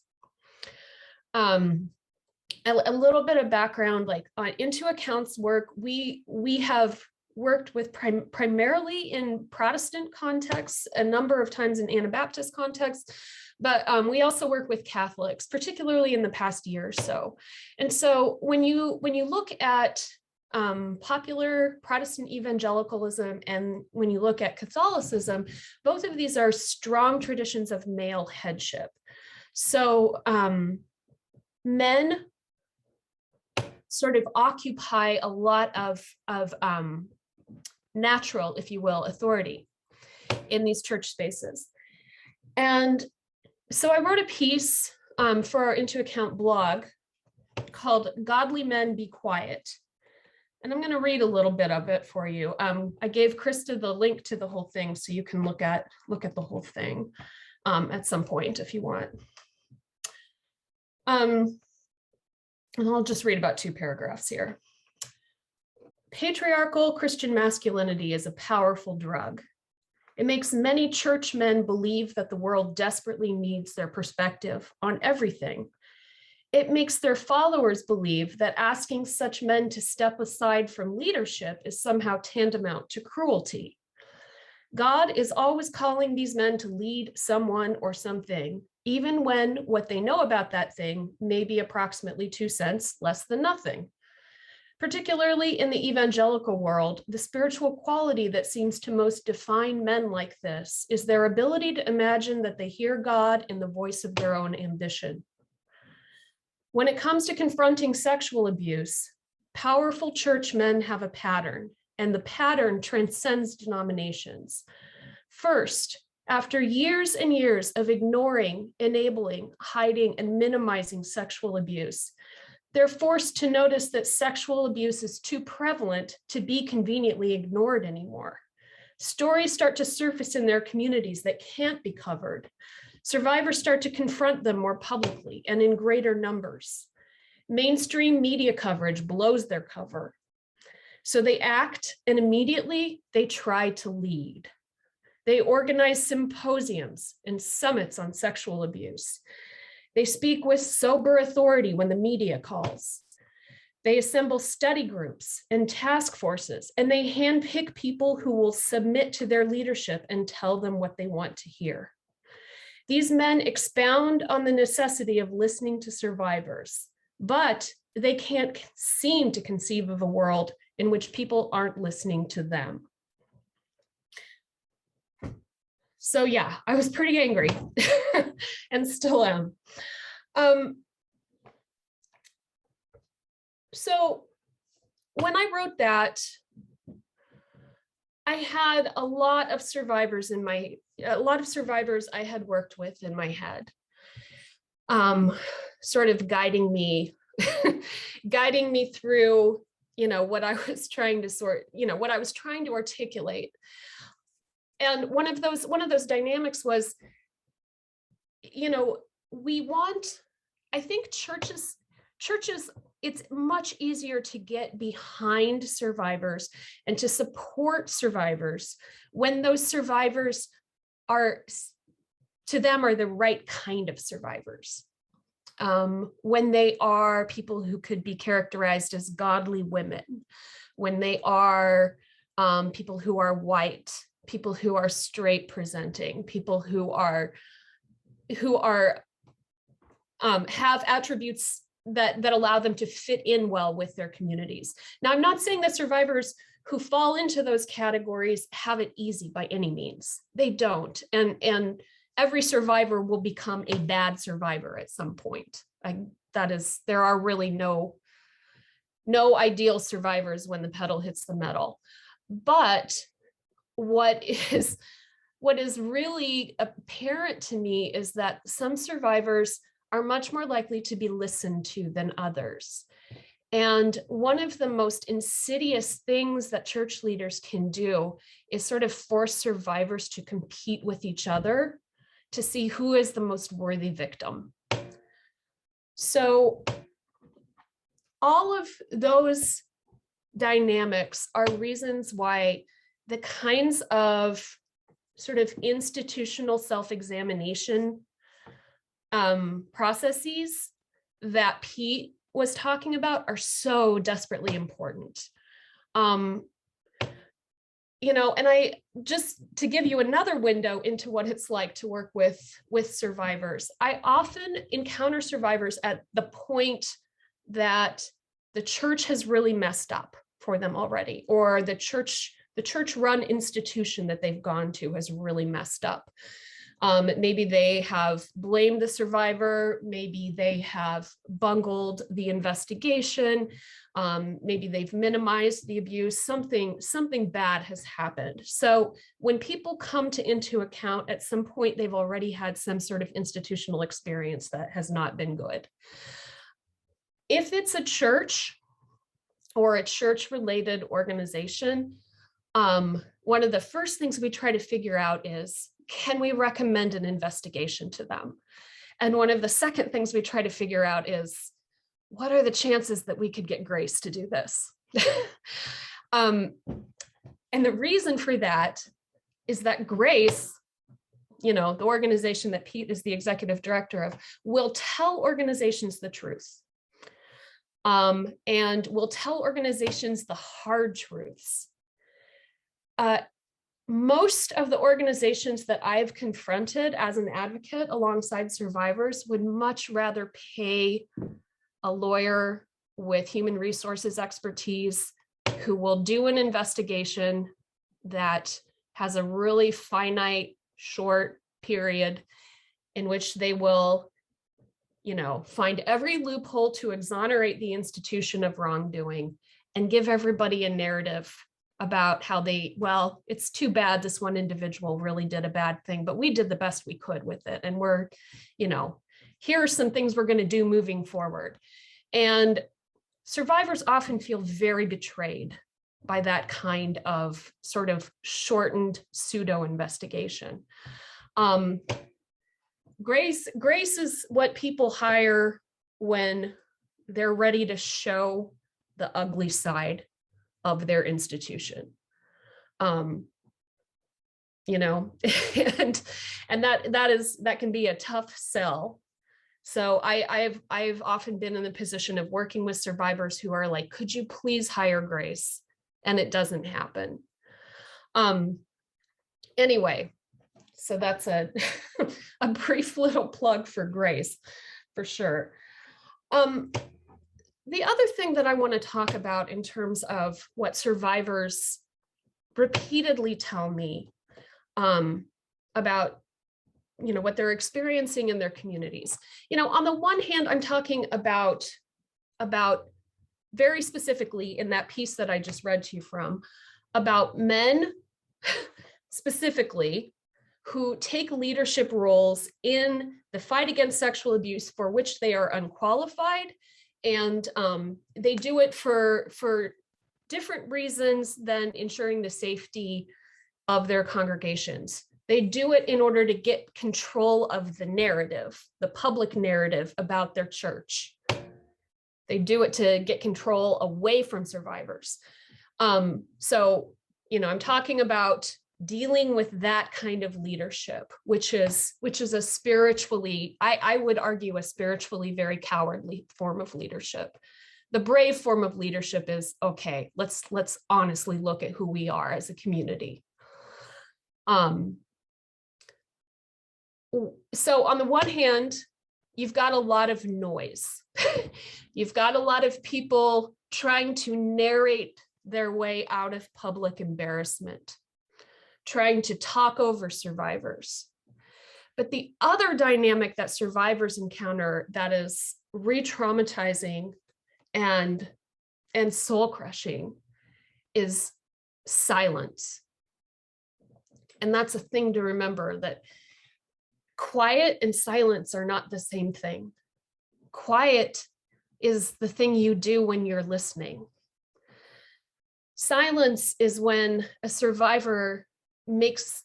A little bit of background, like on Into Account's work, we have worked with primarily in Protestant contexts, a number of times in Anabaptist contexts, but we also work with Catholics, particularly in the past year or so. And so when you look at popular Protestant evangelicalism and when you look at Catholicism, both of these are strong traditions of male headship. So men sort of occupy a lot of natural, if you will, authority in these church spaces. And so I wrote a piece for our Into Account blog called Godly Men Be Quiet. And I'm going to read a little bit of it for you. I gave Krista the link to the whole thing so you can look at the whole thing at some point if you want. And I'll just read about 2 paragraphs here. Patriarchal Christian masculinity is a powerful drug. It makes many church men believe that the world desperately needs their perspective on everything. It makes their followers believe that asking such men to step aside from leadership is somehow tantamount to cruelty. God is always calling these men to lead someone or something, even when what they know about that thing may be approximately 2 cents less than nothing. Particularly in the evangelical world, the spiritual quality that seems to most define men like this is their ability to imagine that they hear God in the voice of their own ambition. When it comes to confronting sexual abuse, powerful church men have a pattern, and the pattern transcends denominations. First, after years and years of ignoring, enabling, hiding, and minimizing sexual abuse, they're forced to notice that sexual abuse is too prevalent to be conveniently ignored anymore. Stories start to surface in their communities that can't be covered. Survivors start to confront them more publicly and in greater numbers. Mainstream media coverage blows their cover. So they act, and immediately they try to lead. They organize symposiums and summits on sexual abuse. They speak with sober authority when the media calls. They assemble study groups and task forces, and they handpick people who will submit to their leadership and tell them what they want to hear. These men expound on the necessity of listening to survivors, but they can't seem to conceive of a world in which people aren't listening to them. So yeah, I was pretty angry and still am. So when I wrote that, I had a lot of survivors I had worked with in my head, sort of guiding me through, what I was trying to articulate. And one of those dynamics was, I think churches, it's much easier to get behind survivors and to support survivors when those survivors are the right kind of survivors. When they are people who could be characterized as godly women, when they are people who are white, people who are straight presenting, people who have attributes that allow them to fit in well with their communities. Now, I'm not saying that survivors who fall into those categories have it easy by any means. They don't. And every survivor will become a bad survivor at some point. There are really no ideal survivors when the pedal hits the metal. But what is really apparent to me is that some survivors are much more likely to be listened to than others. And one of the most insidious things that church leaders can do is sort of force survivors to compete with each other to see who is the most worthy victim. So all of those dynamics are reasons why the kinds of sort of institutional self-examination processes that Pete was talking about are so desperately important. And I just to give you another window into what it's like to work with survivors, I often encounter survivors at the point that the church has really messed up, for them already, or the church run institution that they've gone to has really messed up. Maybe they have blamed the survivor, maybe they have bungled the investigation, maybe they've minimized the abuse, something bad has happened. So when people come into account, at some point, they've already had some sort of institutional experience that has not been good. If it's a church or a church-related organization, one of the first things we try to figure out is, can we recommend an investigation to them? And one of the second things we try to figure out is, what are the chances that we could get Grace to do this? And the reason for that is that Grace, the organization that Pete is the executive director of, will tell organizations the truth. And will tell organizations the hard truths. Most of the organizations that I've confronted as an advocate alongside survivors would much rather pay a lawyer with human resources expertise who will do an investigation that has a really finite, short period in which they will, find every loophole to exonerate the institution of wrongdoing and give everybody a narrative about how it's too bad this one individual really did a bad thing, but we did the best we could with it. And we're, here are some things we're going to do moving forward. And survivors often feel very betrayed by that kind of sort of shortened pseudo investigation. Grace is what people hire when they're ready to show the ugly side of their institution. And that can be a tough sell. So I've often been in the position of working with survivors who are like, could you please hire Grace? And it doesn't happen. Anyway, so that's a brief little plug for Grace, for sure. The other thing that I want to talk about in terms of what survivors repeatedly tell me about, what they're experiencing in their communities. On the one hand, I'm talking about very specifically in that piece that I just read to you from, about men specifically who take leadership roles in the fight against sexual abuse for which they are unqualified. And they do it for different reasons than ensuring the safety of their congregations. They do it in order to get control of the narrative, the public narrative about their church. They do it to get control away from survivors. So, I'm talking about dealing with that kind of leadership, which is a spiritually, I would argue, a spiritually very cowardly form of leadership. The brave form of leadership is, okay, let's honestly look at who we are as a community. So on the one hand, you've got a lot of noise. You've got a lot of people trying to narrate their way out of public embarrassment, trying to talk over survivors. But the other dynamic that survivors encounter that is re-traumatizing and soul-crushing is silence. And that's a thing to remember, that quiet and silence are not the same thing. Quiet is the thing you do when you're listening. Silence is when a survivor makes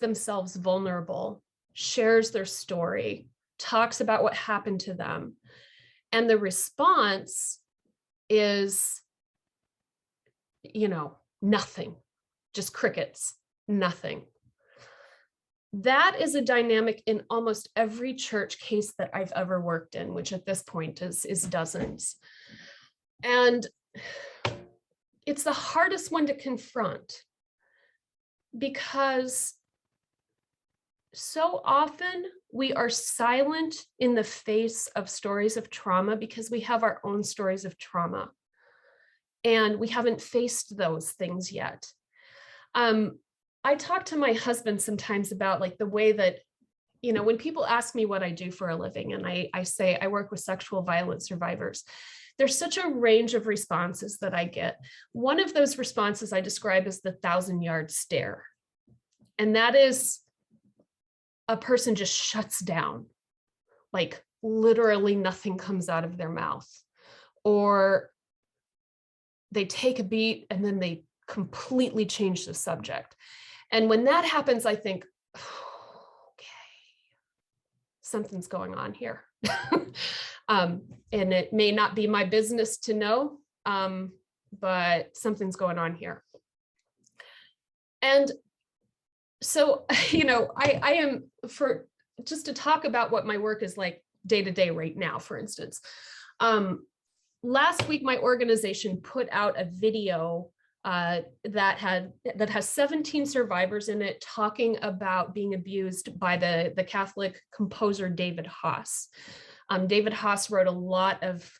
themselves vulnerable, shares their story, talks about what happened to them. And the response is, nothing, just crickets, nothing. That is a dynamic in almost every church case that I've ever worked in, which at this point is dozens. And it's the hardest one to confront, because so often we are silent in the face of stories of trauma because we have our own stories of trauma. And we haven't faced those things yet. I talk to my husband sometimes about like the way that, you know, when people ask me what I do for a living, and I say I work with sexual violence survivors, there's such a range of responses that I get. One of those responses I describe as the 1,000-yard stare. And that is a person just shuts down, like literally nothing comes out of their mouth, or they take a beat and then they completely change the subject. And when that happens, I think, okay, something's going on here. And it may not be my business to know, but something's going on here. And so, you know, I am, for just to talk about what my work is like day to day right now, for instance. Last week, my organization put out a video that has 17 survivors in it talking about being abused by the Catholic composer David Haas. David Haas wrote a lot of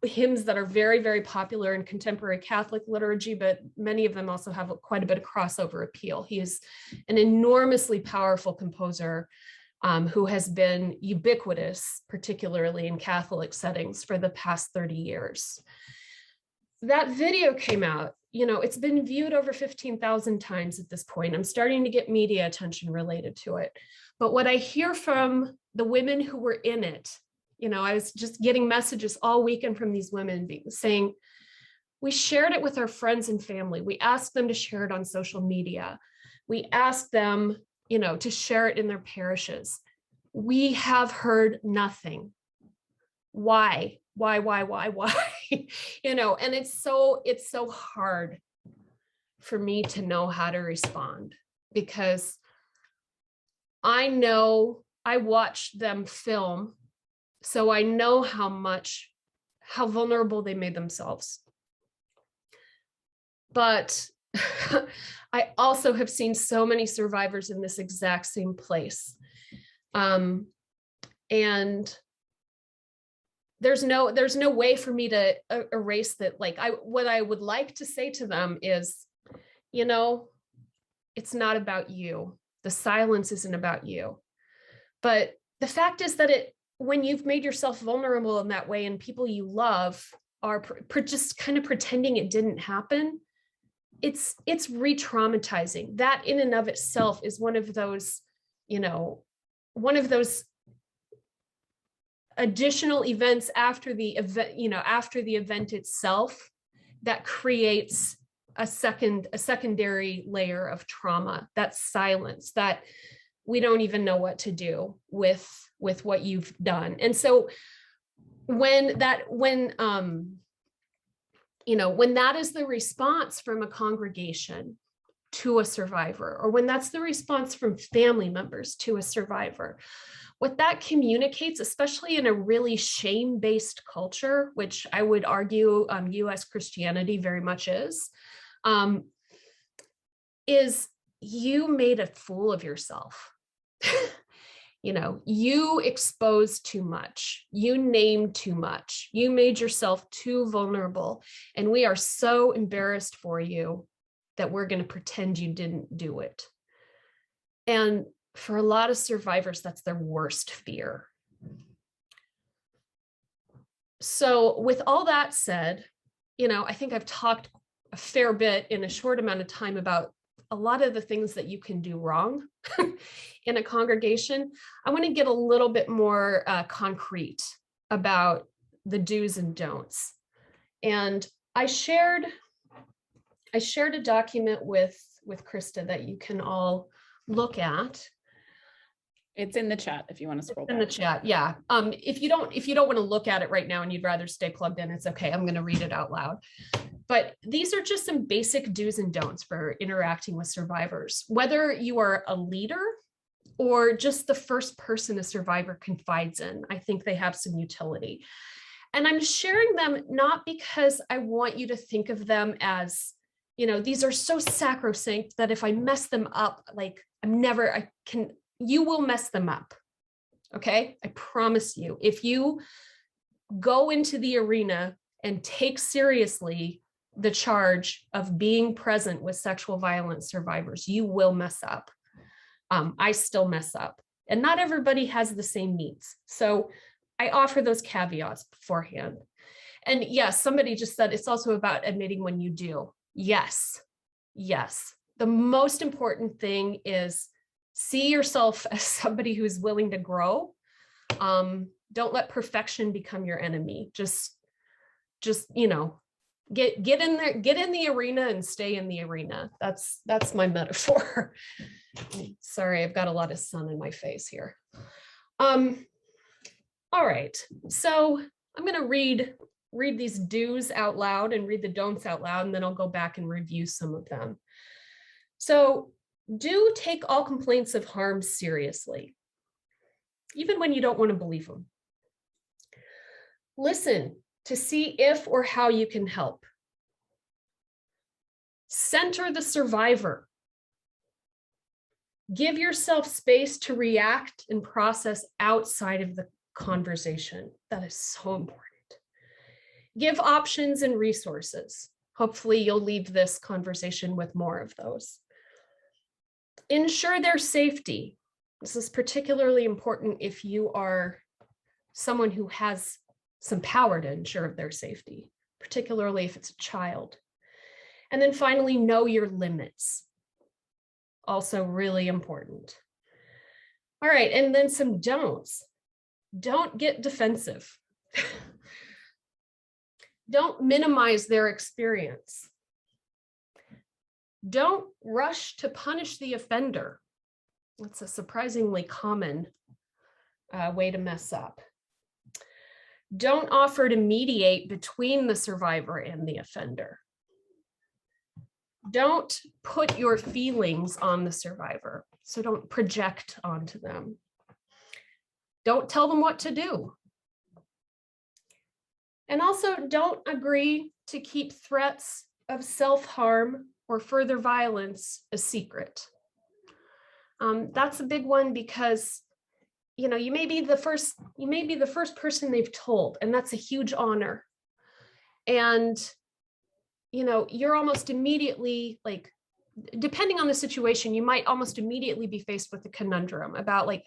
hymns that are very, very popular in contemporary Catholic liturgy, but many of them also have quite a bit of crossover appeal. He is an enormously powerful composer who has been ubiquitous, particularly in Catholic settings, for the past 30 years. That video came out, you know, it's been viewed over 15,000 times at this point. I'm starting to get media attention related to it. But what I hear from the women who were in it, you know, I was just getting messages all weekend from these women saying, we shared it with our friends and family. We asked them to share it on social media. We asked them, you know, to share it in their parishes. We have heard nothing. Why? You know, and it's so hard for me to know how to respond, because I know I watched them film, so I know how vulnerable they made themselves. But I also have seen so many survivors in this exact same place. And there's no way for me to erase that. Like, what I would like to say to them is, you know, it's not about you. The silence isn't about you. But the fact is that when you've made yourself vulnerable in that way and people you love are just kind of pretending it didn't happen, it's re-traumatizing. That in and of itself is one of those, you know, one of those additional events after the event, you know, after the event itself, that creates a secondary layer of trauma, that silence, that we don't even know what to do with what you've done. And so when that is the response from a congregation to a survivor, or when that's the response from family members to a survivor, what that communicates, especially in a really shame-based culture, which I would argue US Christianity very much is you made a fool of yourself. You know, you exposed too much, you named too much, you made yourself too vulnerable, and we are so embarrassed for you that we're going to pretend you didn't do it. And for a lot of survivors, that's their worst fear. So with all that said, you know, I think I've talked a fair bit in a short amount of time about a lot of the things that you can do wrong in a congregation. I want to get a little bit more concrete about the do's and don'ts. And I shared a document with Krista that you can all look at. It's in the chat if you want to scroll back. In the chat, yeah. If you don't want to look at it right now and you'd rather stay plugged in, it's okay. I'm going to read it out loud. But these are just some basic do's and don'ts for interacting with survivors. Whether you are a leader or just the first person a survivor confides in, I think they have some utility. And I'm sharing them not because I want you to think of them as, you know, these are so sacrosanct that if I mess them up, like you will mess them up. Okay, I promise you. If you go into the arena and take seriously the charge of being present with sexual violence survivors, you will mess up. I still mess up, and not everybody has the same needs. So I offer those caveats beforehand. And yes, somebody just said it's also about admitting when you do. Yes. The most important thing is see yourself as somebody who is willing to grow. Don't let perfection become your enemy. Just get in there, get in the arena and stay in the arena. That's my metaphor. Sorry, I've got a lot of sun in my face here. All right, so I'm going to read these do's out loud and read the don'ts out loud, and then I'll go back and review some of them. So do take all complaints of harm seriously, even when you don't want to believe them. Listen to see if or how you can help. Center the survivor. Give yourself space to react and process outside of the conversation. That is so important. Give options and resources. Hopefully you'll leave this conversation with more of those. Ensure their safety. This is particularly important if you are someone who has some power to ensure their safety, particularly if it's a child. And then finally, know your limits. Also really important. All right, and then some don'ts. Don't get defensive. Don't minimize their experience. Don't rush to punish the offender. That's a surprisingly common way to mess up. Don't offer to mediate between the survivor and the offender. Don't put your feelings on the survivor, so don't project onto them. Don't tell them what to do. And also don't agree to keep threats of self-harm or further violence a secret. That's a big one because, you may be the first person they've told, and that's a huge honor. And, you're almost immediately, like, depending on the situation, you might almost immediately be faced with a conundrum about, like,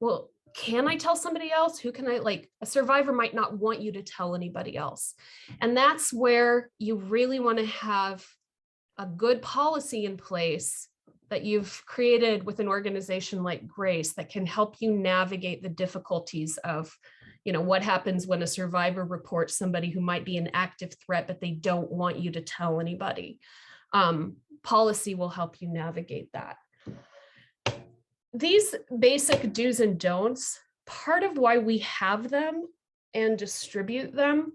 well, can I tell somebody else? Who can a survivor might not want you to tell anybody else. And that's where you really want to have a good policy in place that you've created with an organization like Grace that can help you navigate the difficulties of, what happens when a survivor reports somebody who might be an active threat, but they don't want you to tell anybody. Policy will help you navigate that. These basic do's and don'ts, part of why we have them and distribute them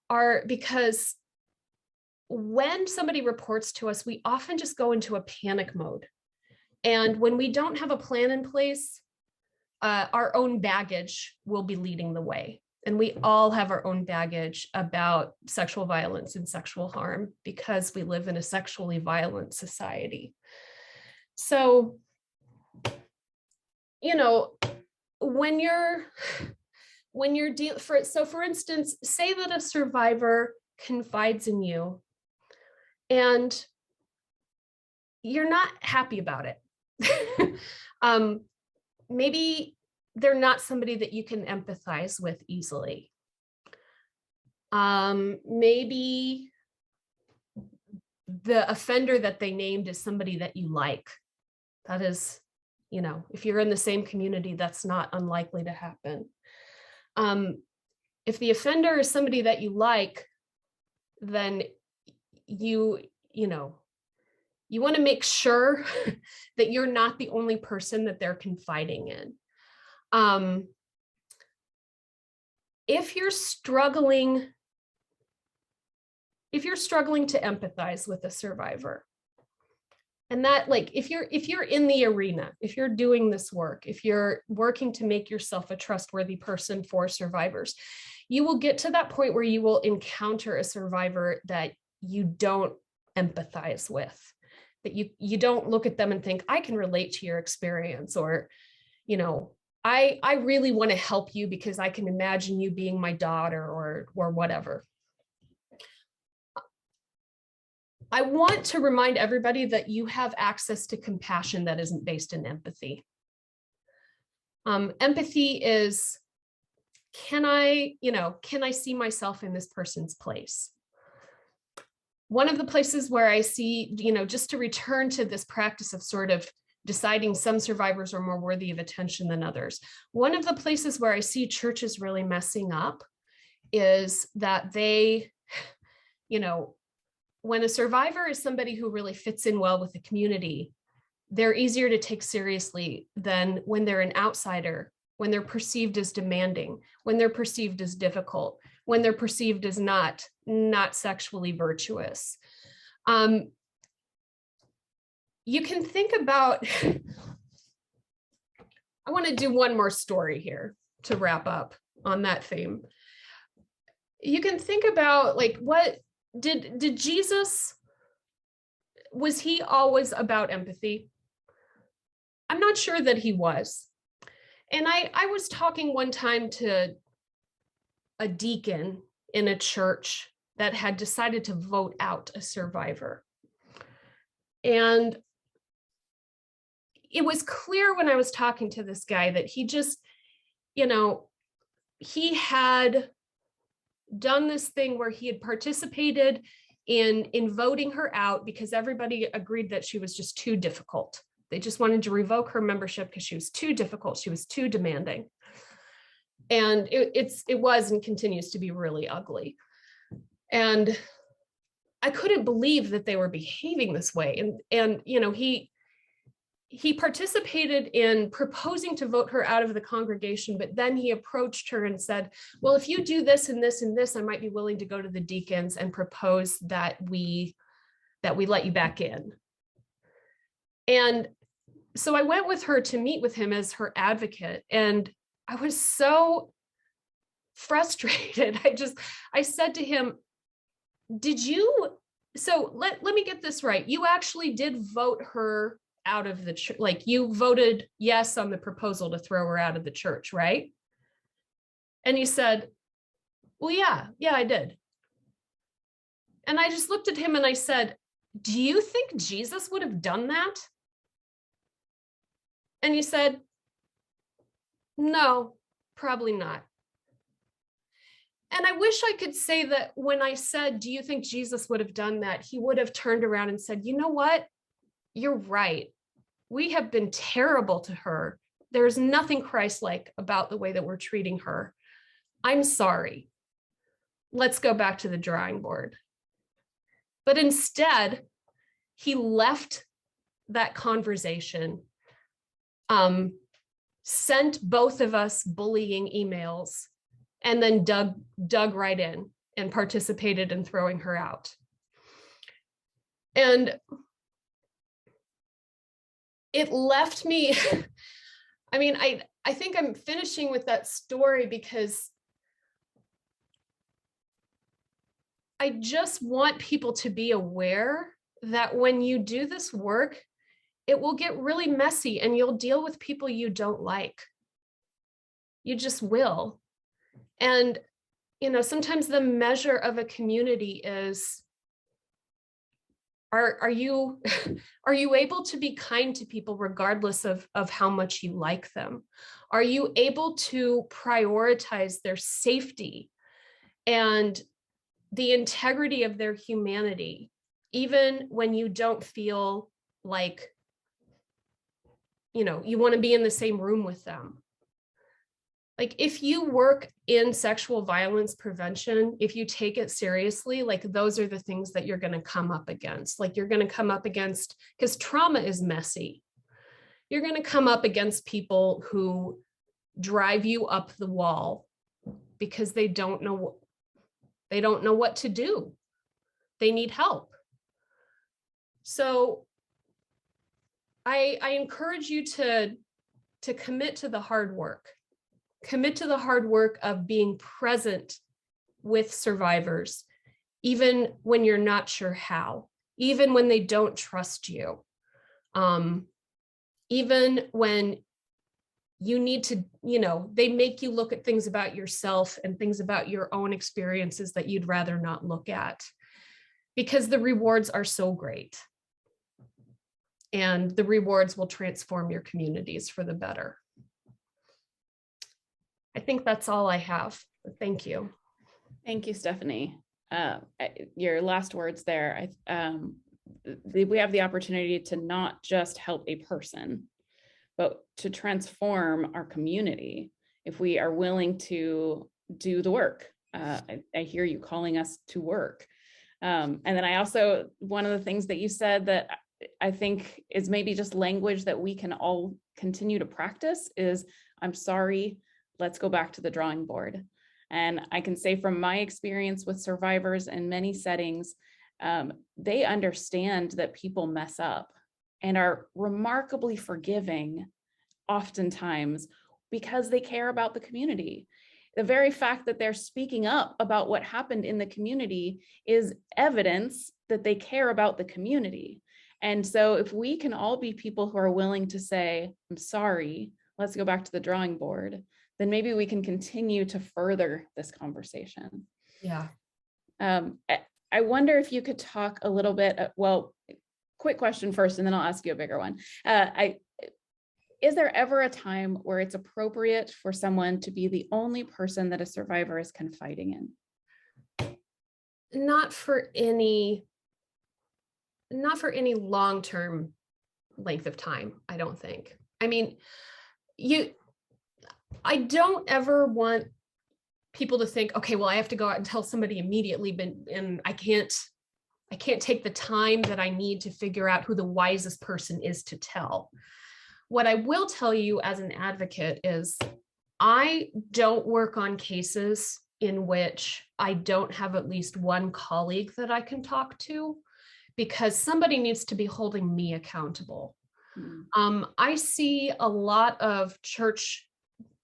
are because when somebody reports to us, we often just go into a panic mode. And when we don't have a plan in place, our own baggage will be leading the way. And we all have our own baggage about sexual violence and sexual harm because we live in a sexually violent society. So, for instance, say that a survivor confides in you and you're not happy about it. Maybe they're not somebody that you can empathize with easily. Maybe the offender that they named is somebody that you like. That is, if you're in the same community, that's not unlikely to happen. If the offender is somebody that you like, then you want to make sure that you're not the only person that they're confiding in. If you're struggling to empathize with a survivor, and that, like, if you're in the arena, if you're doing this work, if you're working to make yourself a trustworthy person for survivors, you will get to that point where you will encounter a survivor that you don't empathize with, that you don't look at them and think, I can relate to your experience, or, I really want to help you because I can imagine you being my daughter or whatever. I want to remind everybody that you have access to compassion that isn't based in empathy. Empathy is, can I see myself in this person's place? One of the places where I see, just to return to this practice of sort of deciding some survivors are more worthy of attention than others. One of the places where I see churches really messing up is that they, when a survivor is somebody who really fits in well with the community, they're easier to take seriously than when they're an outsider, when they're perceived as demanding, when they're perceived as difficult, when they're perceived as not sexually virtuous. You can think about, I want to do one more story here to wrap up on that theme. You can think about, like, what did Jesus, was he always about empathy? I'm not sure that he was. And I was talking one time to a deacon in a church that had decided to vote out a survivor. And it was clear when I was talking to this guy that he just, he had done this thing where he had participated in voting her out because everybody agreed that she was just too difficult. They just wanted to revoke her membership because she was too difficult. She was too demanding. And it was and continues to be really ugly. And I couldn't believe that they were behaving this way. And he participated in proposing to vote her out of the congregation, but then he approached her and said, well, if you do this and this and this, I might be willing to go to the deacons and propose that we let you back in. And so I went with her to meet with him as her advocate. And I was so frustrated. I said to him, let me get this right. You actually did vote her out of the church, like you voted yes on the proposal to throw her out of the church, right? And he said, well, yeah, I did. And I just looked at him and I said, do you think Jesus would have done that? And he said, no, probably not. And I wish I could say that when I said, do you think Jesus would have done that? He would have turned around and said, you know what? You're right. We have been terrible to her. There's nothing Christ-like about the way that we're treating her. I'm sorry. Let's go back to the drawing board. But instead, he left that conversation, sent both of us bullying emails, and then dug right in and participated in throwing her out. And it left me, I mean, I think I'm finishing with that story because I just want people to be aware that when you do this work, it will get really messy and you'll deal with people you don't like. You just will. And, sometimes the measure of a community is, are you able to be kind to people regardless of how much you like them? Are you able to prioritize their safety and the integrity of their humanity, even when you don't feel like, you want to be in the same room with them? Like, if you work in sexual violence prevention, if you take it seriously, like, those are the things that you're going to come up against. Like, you're going to come up against, because trauma is messy. You're going to come up against people who drive you up the wall because they don't know what to do. They need help. So I encourage you to commit to the hard work. Commit to the hard work of being present with survivors, even when you're not sure how, even when they don't trust you, even when you need to, they make you look at things about yourself and things about your own experiences that you'd rather not look at, because the rewards are so great. And the rewards will transform your communities for the better. I think that's all I have. Thank you. Thank you, Stephanie. Your last words there. We have the opportunity to not just help a person, but to transform our community if we are willing to do the work. I hear you calling us to work. And then I also, one of the things that you said that I think is maybe just language that we can all continue to practice is, I'm sorry, let's go back to the drawing board. And I can say from my experience with survivors in many settings, they understand that people mess up and are remarkably forgiving oftentimes because they care about the community. The very fact that they're speaking up about what happened in the community is evidence that they care about the community. And so if we can all be people who are willing to say, I'm sorry, let's go back to the drawing board, then maybe we can continue to further this conversation. Yeah. I wonder if you could talk a little bit, quick question first, and then I'll ask you a bigger one. Is there ever a time where it's appropriate for someone to be the only person that a survivor is confiding in? Not for any long-term length of time, I don't think. I mean, I don't ever want people to think, okay, well, I have to go out and tell somebody immediately, and I can't take the time that I need to figure out who the wisest person is to tell. What I will tell you as an advocate is I don't work on cases in which I don't have at least one colleague that I can talk to, because somebody needs to be holding me accountable. I see a lot of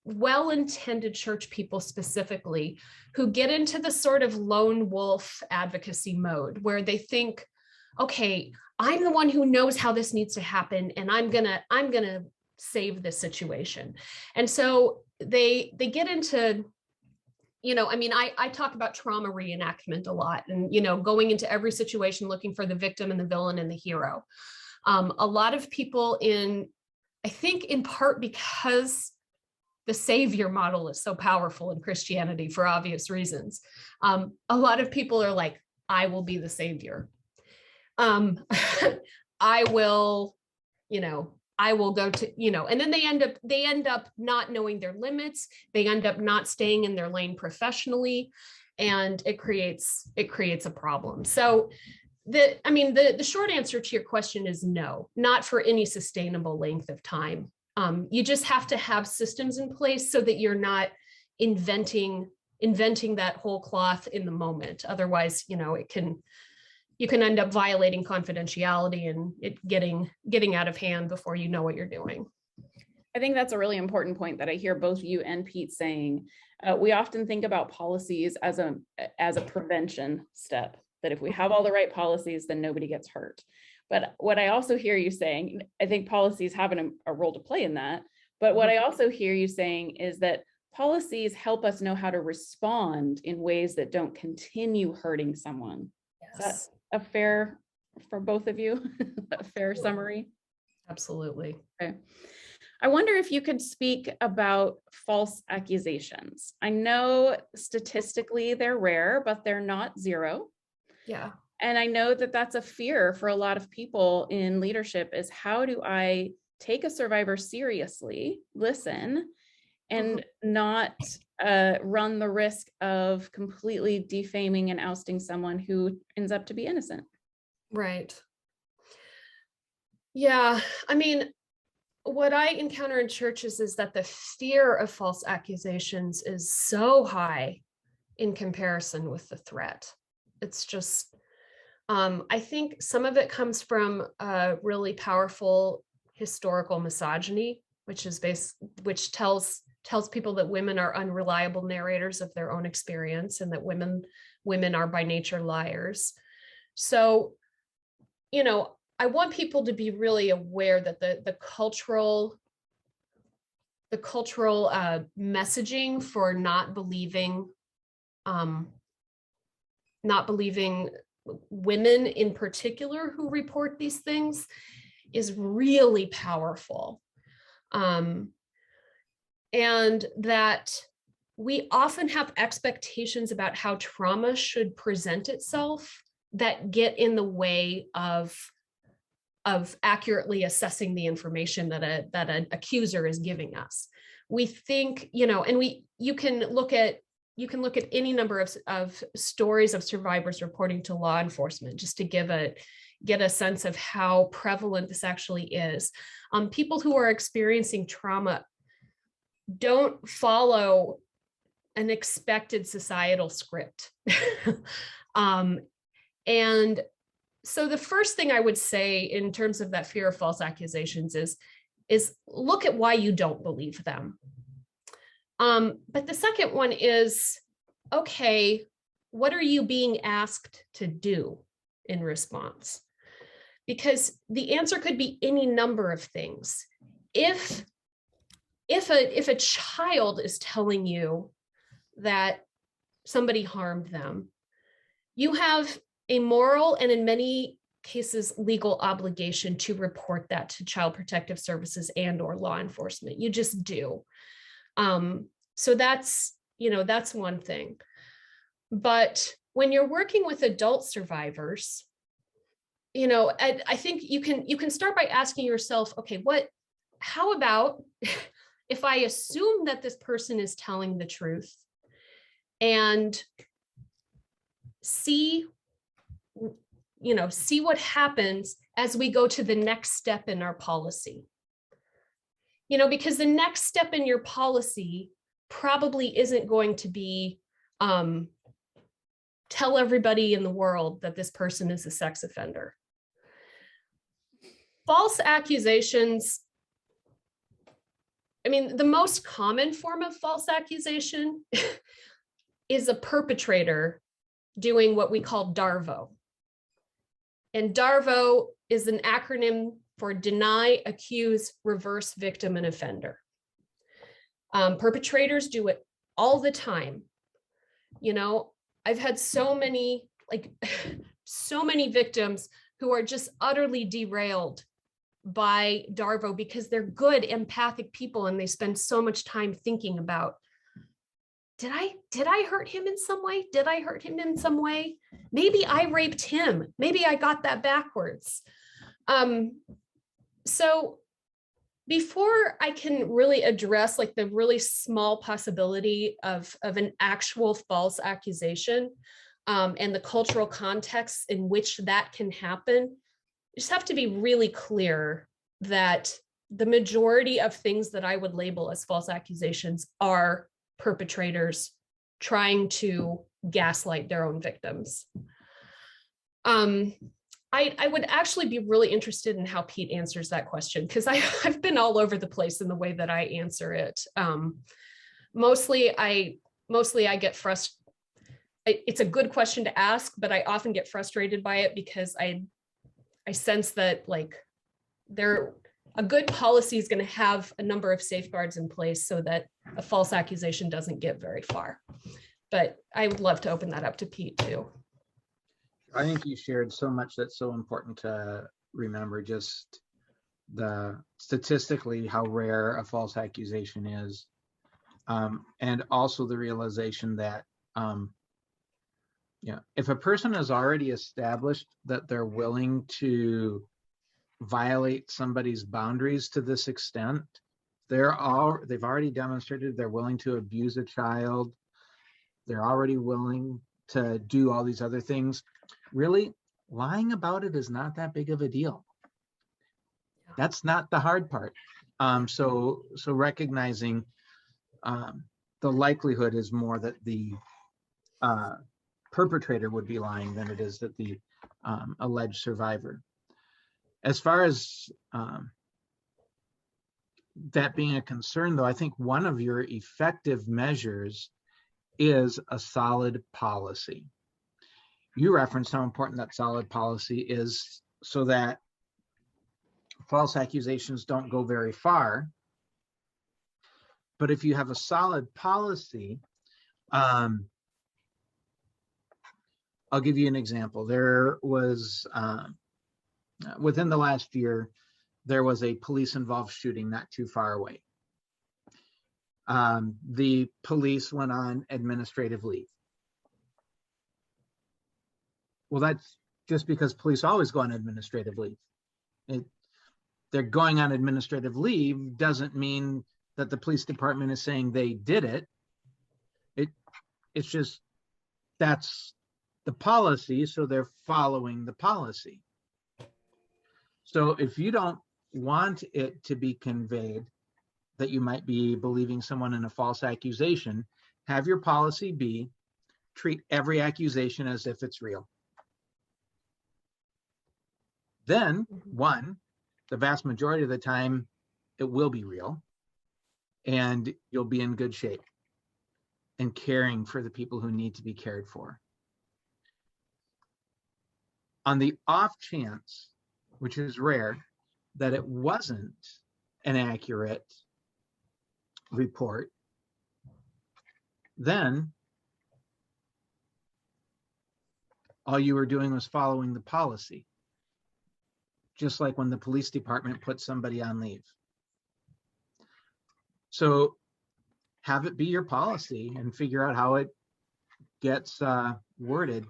well-intended church people specifically who get into the sort of lone wolf advocacy mode where they think, okay, I'm the one who knows how this needs to happen, and I'm gonna save this situation. And so they get into, I talk about trauma reenactment a lot, and going into every situation looking for the victim and the villain and the hero. A lot of people I think in part because the savior model is so powerful in Christianity for obvious reasons. A lot of people are like, I will be the savior. I will go to, and then they end up not knowing their limits. They end up not staying in their lane professionally, and it creates a problem. So the short answer to your question is no, not for any sustainable length of time. You just have to have systems in place so that you're not inventing that whole cloth in the moment. Otherwise, you can end up violating confidentiality and it getting out of hand before you know what you're doing. I think that's a really important point that I hear both you and Pete saying. We often think about policies as a prevention step, that if we have all the right policies, then nobody gets hurt. But what I also hear you saying, I think policies have a role to play in that. But what I also hear you saying is that policies help us know how to respond in ways that don't continue hurting someone. Yes. Is that a fair, for both of you, a fair summary? Absolutely. Okay. I wonder if you could speak about false accusations. I know statistically they're rare, but they're not zero. Yeah. And I know that that's a fear for a lot of people in leadership, is how do I take a survivor seriously, listen, and not run the risk of completely defaming and ousting someone who ends up to be innocent? Right. Yeah. I mean, what I encounter in churches is that the fear of false accusations is so high in comparison with the threat. It's just, I think some of it comes from really powerful historical misogyny, which tells people that women are unreliable narrators of their own experience, and that women are by nature liars. So, I want people to be really aware that the cultural cultural messaging for not believing women in particular who report these things is really powerful. And that we often have expectations about how trauma should present itself that get in the way of accurately assessing the information that an accuser is giving us. We think, and you can look at any number of stories of survivors reporting to law enforcement just to get a sense of how prevalent this actually is. People who are experiencing trauma don't follow an expected societal script. And so the first thing I would say in terms of that fear of false accusations is look at why you don't believe them. But the second one is, okay, what are you being asked to do in response? Because the answer could be any number of things. If a child is telling you that somebody harmed them, you have a moral and in many cases legal obligation to report that to Child Protective Services and/or law enforcement. You just do. So that's one thing. But when you're working with adult survivors, I think you can start by asking yourself, okay, how about if I assume that this person is telling the truth and see what happens as we go to the next step in our policy? Because the next step in your policy probably isn't going to be tell everybody in the world that this person is a sex offender. False accusations, the most common form of false accusation is a perpetrator doing what we call DARVO. And DARVO is an acronym for deny, accuse, reverse, victim, and offender. Perpetrators do it all the time. I've had so many victims who are just utterly derailed by DARVO because they're good, empathic people and they spend so much time thinking about, did I hurt him in some way? Did I hurt him in some way? Maybe I raped him. Maybe I got that backwards. So before I can really address the really small possibility of an actual false accusation and the cultural context in which that can happen, you just have to be really clear that the majority of things that I would label as false accusations are perpetrators trying to gaslight their own victims. I would actually be really interested in how Pete answers that question, because I've been all over the place in the way that I answer it. Mostly I get frustrated. It's a good question to ask, but I often get frustrated by it because I sense that a good policy is going to have a number of safeguards in place so that a false accusation doesn't get very far. But I would love to open that up to Pete too. I think you shared so much that's so important to remember, just statistically how rare a false accusation is. And also the realization that if a person has already established that they're willing to violate somebody's boundaries to this extent, they've already demonstrated they're willing to abuse a child, they're already willing to do all these other things. Really, lying about it is not that big of a deal. That's not the hard part. So recognizing the likelihood is more that the perpetrator would be lying than it is that the alleged survivor. As far as that being a concern, though, I think one of your effective measures is a solid policy. You referenced how important that solid policy is so that false accusations don't go very far. But if you have a solid policy, I'll give you an example. There was, within the last year, there was a police-involved shooting not too far away. The police went on administrative leave. Well, that's just because police always go on administrative leave. They're going on administrative leave doesn't mean that the police department is saying they did it. It's just that's the policy, so they're following the policy. So if you don't want it to be conveyed that you might be believing someone in a false accusation, have your policy be treat every accusation as if it's real. Then, one, the vast majority of the time, it will be real, and you'll be in good shape and caring for the people who need to be cared for. On the off chance, which is rare, that it wasn't an accurate report, then all you were doing was following the policy. Just like when the police department put somebody on leave. So have it be your policy and figure out how it gets worded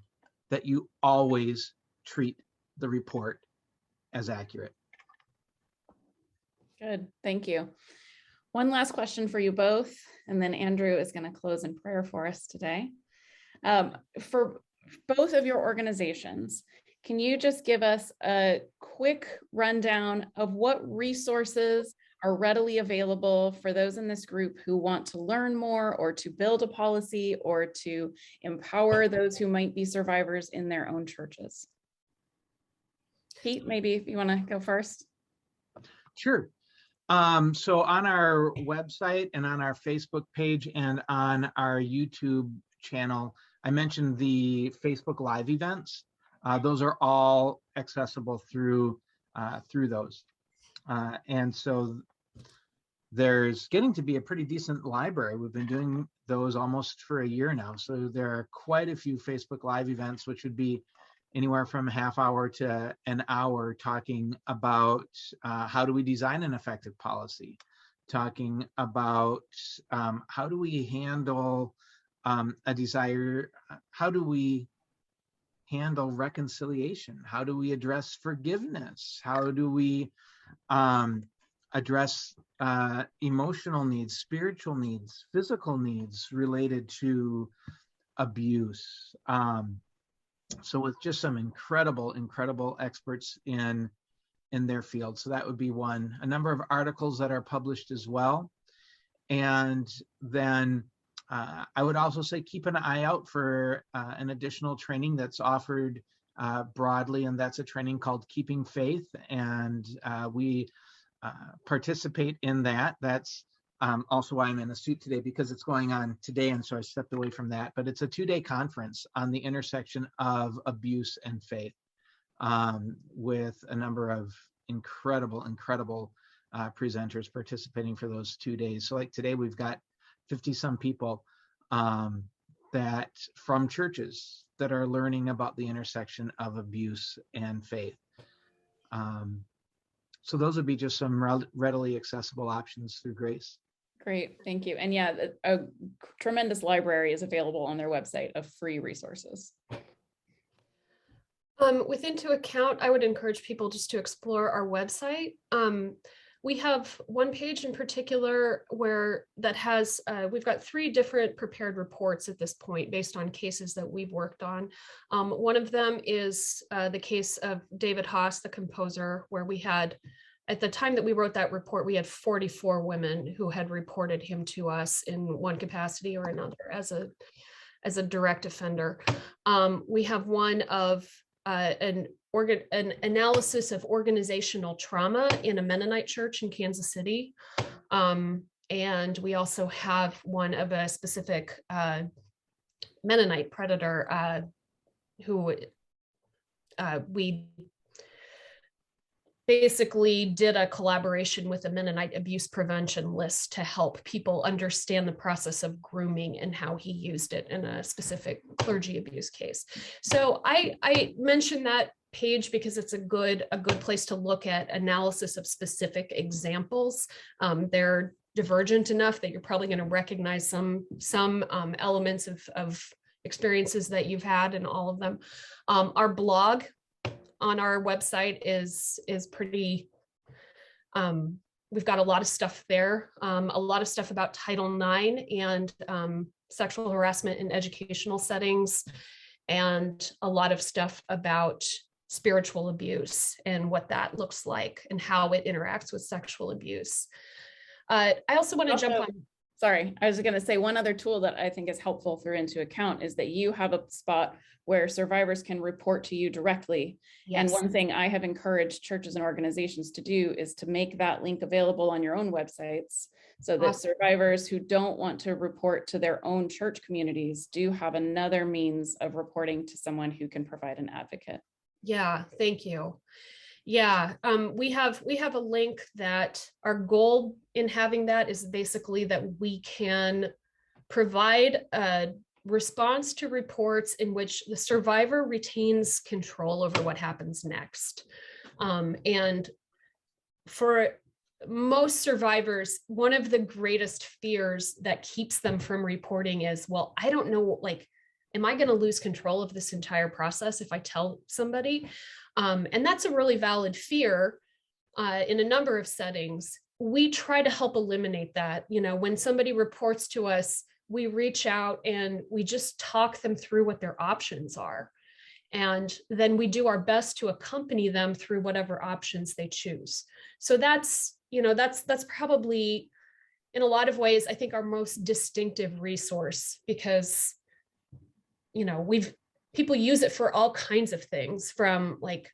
that you always treat the report as accurate. Good, thank you. One last question for you both, and then Andrew is going to close in prayer for us today. For both of your organizations, can you just give us a quick rundown of what resources are readily available for those in this group who want to learn more or to build a policy or to empower those who might be survivors in their own churches? Pete, maybe if you want to go first. Sure. So on our website and on our Facebook page and on our YouTube channel, I mentioned the Facebook Live events. Those are all accessible through those. And so there's getting to be a pretty decent library. We've been doing those almost for a year now. So there are quite a few Facebook Live events, which would be anywhere from a half hour to an hour, talking about how do we design an effective policy, talking about how do we handle a desire, how do we handle reconciliation, how do we address forgiveness, how do we address emotional needs, spiritual needs, physical needs related to abuse. So with just some incredible experts in their field. So that would be one. A number of articles that are published as well. And then I would also say keep an eye out for an additional training that's offered broadly, and that's a training called Keeping Faith. And we participate in that. That's also why I'm in a suit today, because it's going on today, and so I stepped away from that. But it's a 2-day conference on the intersection of abuse and faith, with a number of incredible presenters participating for those 2 days. So like today, we've got 50-some people that from churches that are learning about the intersection of abuse and faith. So those would be just some readily accessible options through Grace. Great, thank you. And yeah, a tremendous library is available on their website of free resources. With Into Account, I would encourage people just to explore our website. We have one page in particular that has, we've got 3 different prepared reports at this point based on cases that we've worked on. One of them is the case of David Haas, the composer, where we had, at the time that we wrote that report, we had 44 women who had reported him to us in one capacity or another as a direct offender. We have one of an analysis of organizational trauma in a Mennonite church in Kansas City. And we also have one of a specific Mennonite predator who we basically did a collaboration with the Mennonite Abuse Prevention List to help people understand the process of grooming and how he used it in a specific clergy abuse case. So I mentioned that page because it's a good place to look at analysis of specific examples. They're divergent enough that you're probably going to recognize some elements of experiences that you've had in all of them. Our blog on our website is pretty, we've got a lot of stuff there, a lot of stuff about Title IX and sexual harassment in educational settings, and a lot of stuff about spiritual abuse and what that looks like and how it interacts with sexual abuse. I also want to jump on. Sorry, I was going to say one other tool that I think is helpful through Into Account is that you have a spot where survivors can report to you directly. Yes. And one thing I have encouraged churches and organizations to do is to make that link available on your own websites so that survivors who don't want to report to their own church communities do have another means of reporting to someone who can provide an advocate. Yeah, thank you. Yeah, we have a link that our goal in having that is basically that we can provide a response to reports in which the survivor retains control over what happens next. And for most survivors, one of the greatest fears that keeps them from reporting is, well, I don't know, like, am I going to lose control of this entire process if I tell somebody? And that's a really valid fear in a number of settings. We try to help eliminate that. You know, when somebody reports to us, we reach out and we just talk them through what their options are. And then we do our best to accompany them through whatever options they choose. So that's, you know, that's probably in a lot of ways, I think, our most distinctive resource, because, you know, people use it for all kinds of things, from like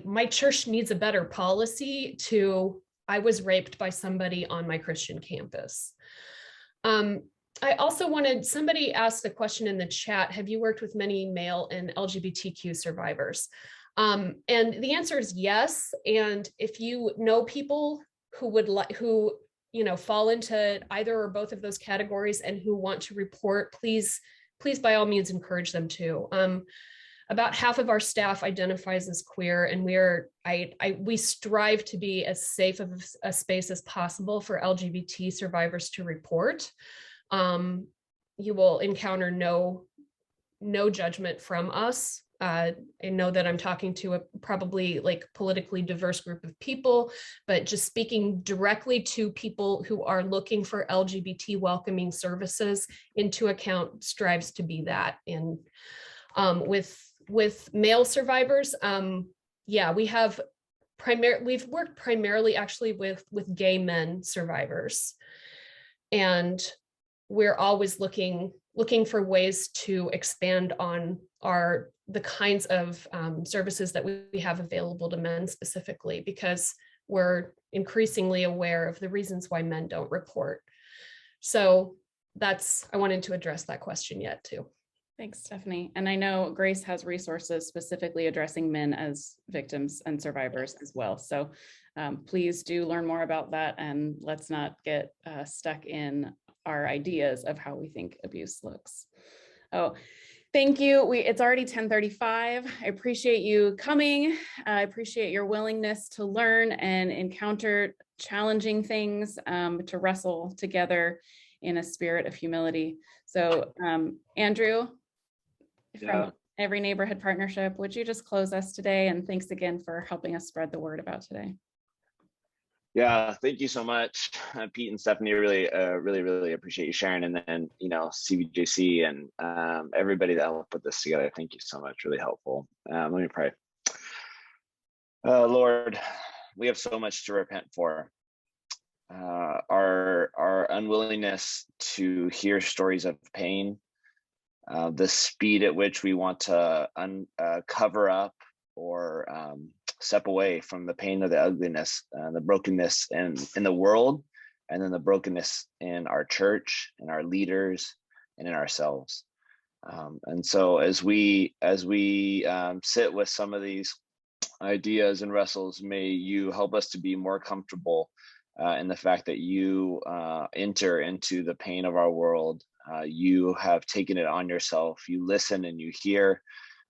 my church needs a better policy to I was raped by somebody on my Christian campus. I also somebody asked a question in the chat, have you worked with many male and LGBTQ survivors? And the answer is yes. And if you know people who you know, fall into either or both of those categories and who want to report, please by all means encourage them to. About half of our staff identifies as queer, and we strive to be as safe of a space as possible for LGBT survivors to report. You will encounter no judgment from us. I know that I'm talking to a probably like politically diverse group of people, but just speaking directly to people who are looking for LGBT welcoming services, Into Account strives to be that. And with male survivors, yeah, we've worked primarily actually with gay men survivivors, and we're always looking for ways to expand on the kinds of services that we have available to men specifically, because we're increasingly aware of the reasons why men don't report. So I wanted to address that question yet too. Thanks, Stephanie. And I know Grace has resources specifically addressing men as victims and survivors as well. So please do learn more about that, and let's not get stuck in our ideas of how we think abuse looks. Oh, thank you. It's already 10:35. I appreciate you coming. I appreciate your willingness to learn and encounter challenging things, to wrestle together in a spirit of humility. So Andrew, from Every Neighborhood Partnership, would you just close us today? And thanks again for helping us spread the word about today. Yeah, thank you so much, Pete and Stephanie. Really appreciate you sharing, and then, you know, CBJC and everybody that helped put this together. Thank you so much. Really helpful. Let me pray. Lord, we have so much to repent for. Our unwillingness to hear stories of pain, the speed at which we want to cover up or step away from the pain of the ugliness, the brokenness in the world, and then the brokenness in our church, in our leaders, and in ourselves. And so as we sit with some of these ideas and wrestles, may you help us to be more comfortable in the fact that you enter into the pain of our world. You have taken it on yourself. You listen and you hear.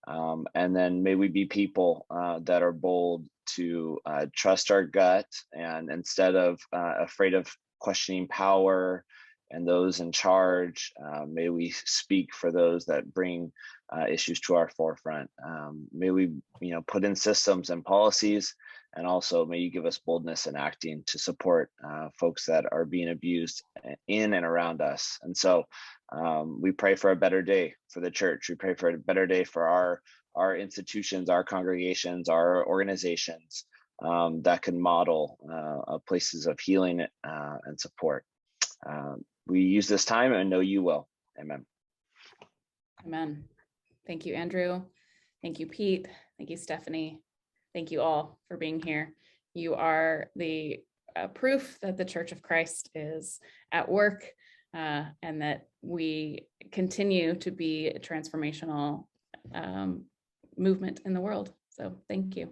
And then may we be people that are bold to trust our gut, and instead of afraid of questioning power and those in charge, may we speak for those that bring issues to our forefront. May we, put in systems and policies, and also may you give us boldness in acting to support folks that are being abused in and around us. And so we pray for a better day for the church. We pray for a better day for our institutions, our congregations, our organizations that can model places of healing and support. We use this time and know you will. Amen. Amen. Thank you, Andrew. Thank you, Pete. Thank you, Stephanie. Thank you all for being here. You are the proof that the Church of Christ is at work, and that we continue to be a transformational movement in the world. So thank you.